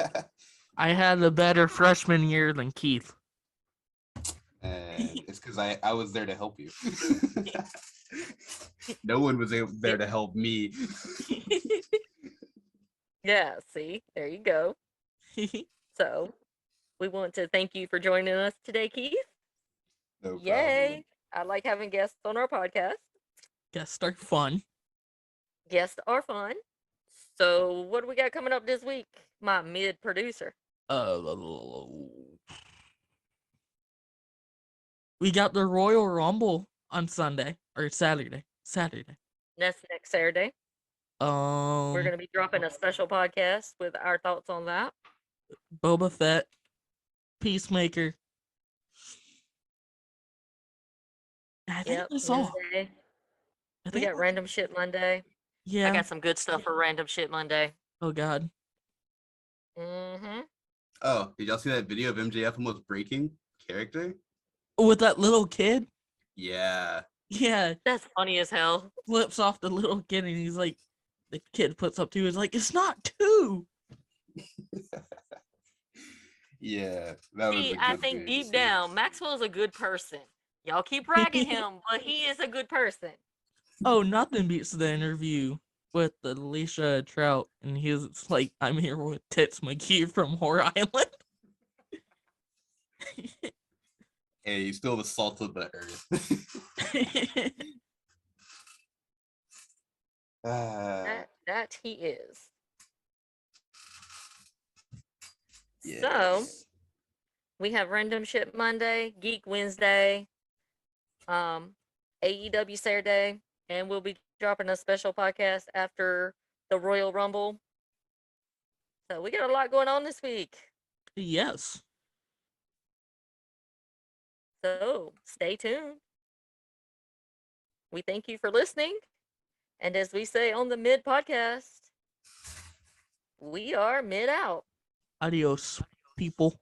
I had a better freshman year than Keith. And it's because I was there to help you. No one was there to help me. Yeah, see, there you go. So, we want to thank you for joining us today, Keith. No problem. Yay! I like having guests on our podcast. Guests are fun. Guests are fun. So, what do we got coming up this week, my mid producer? We got the Royal Rumble on Sunday or Saturday. That's next Saturday. We're going to be dropping a special podcast with our thoughts on that. Boba Fett, Peacemaker. I think that's all. Wednesday. We got Random Shit Monday. Yeah. I got some good stuff for Random Shit Monday. Oh God. Mm-hmm. Oh, did y'all see that video of MJF almost breaking character? With that little kid? Yeah. Yeah. That's funny as hell. Flips off the little kid and he's like, the kid puts up 2. He's like, it's not 2. Yeah. That was I think deep down, Maxwell's a good person. Y'all keep ragging him, but he is a good person. Oh, nothing beats the interview with Alicia Trout, and he was like, I'm here with Tits McGee from Whore Island. Hey, he's still the salt of the earth. That he is. Yes. So, we have Random Shit Monday, Geek Wednesday, AEW Saturday, and we'll be dropping a special podcast after the Royal Rumble. So we got a lot going on this week. Yes. So stay tuned. We thank you for listening, And as we say on the Mid Podcast, we are mid out. Adios, people.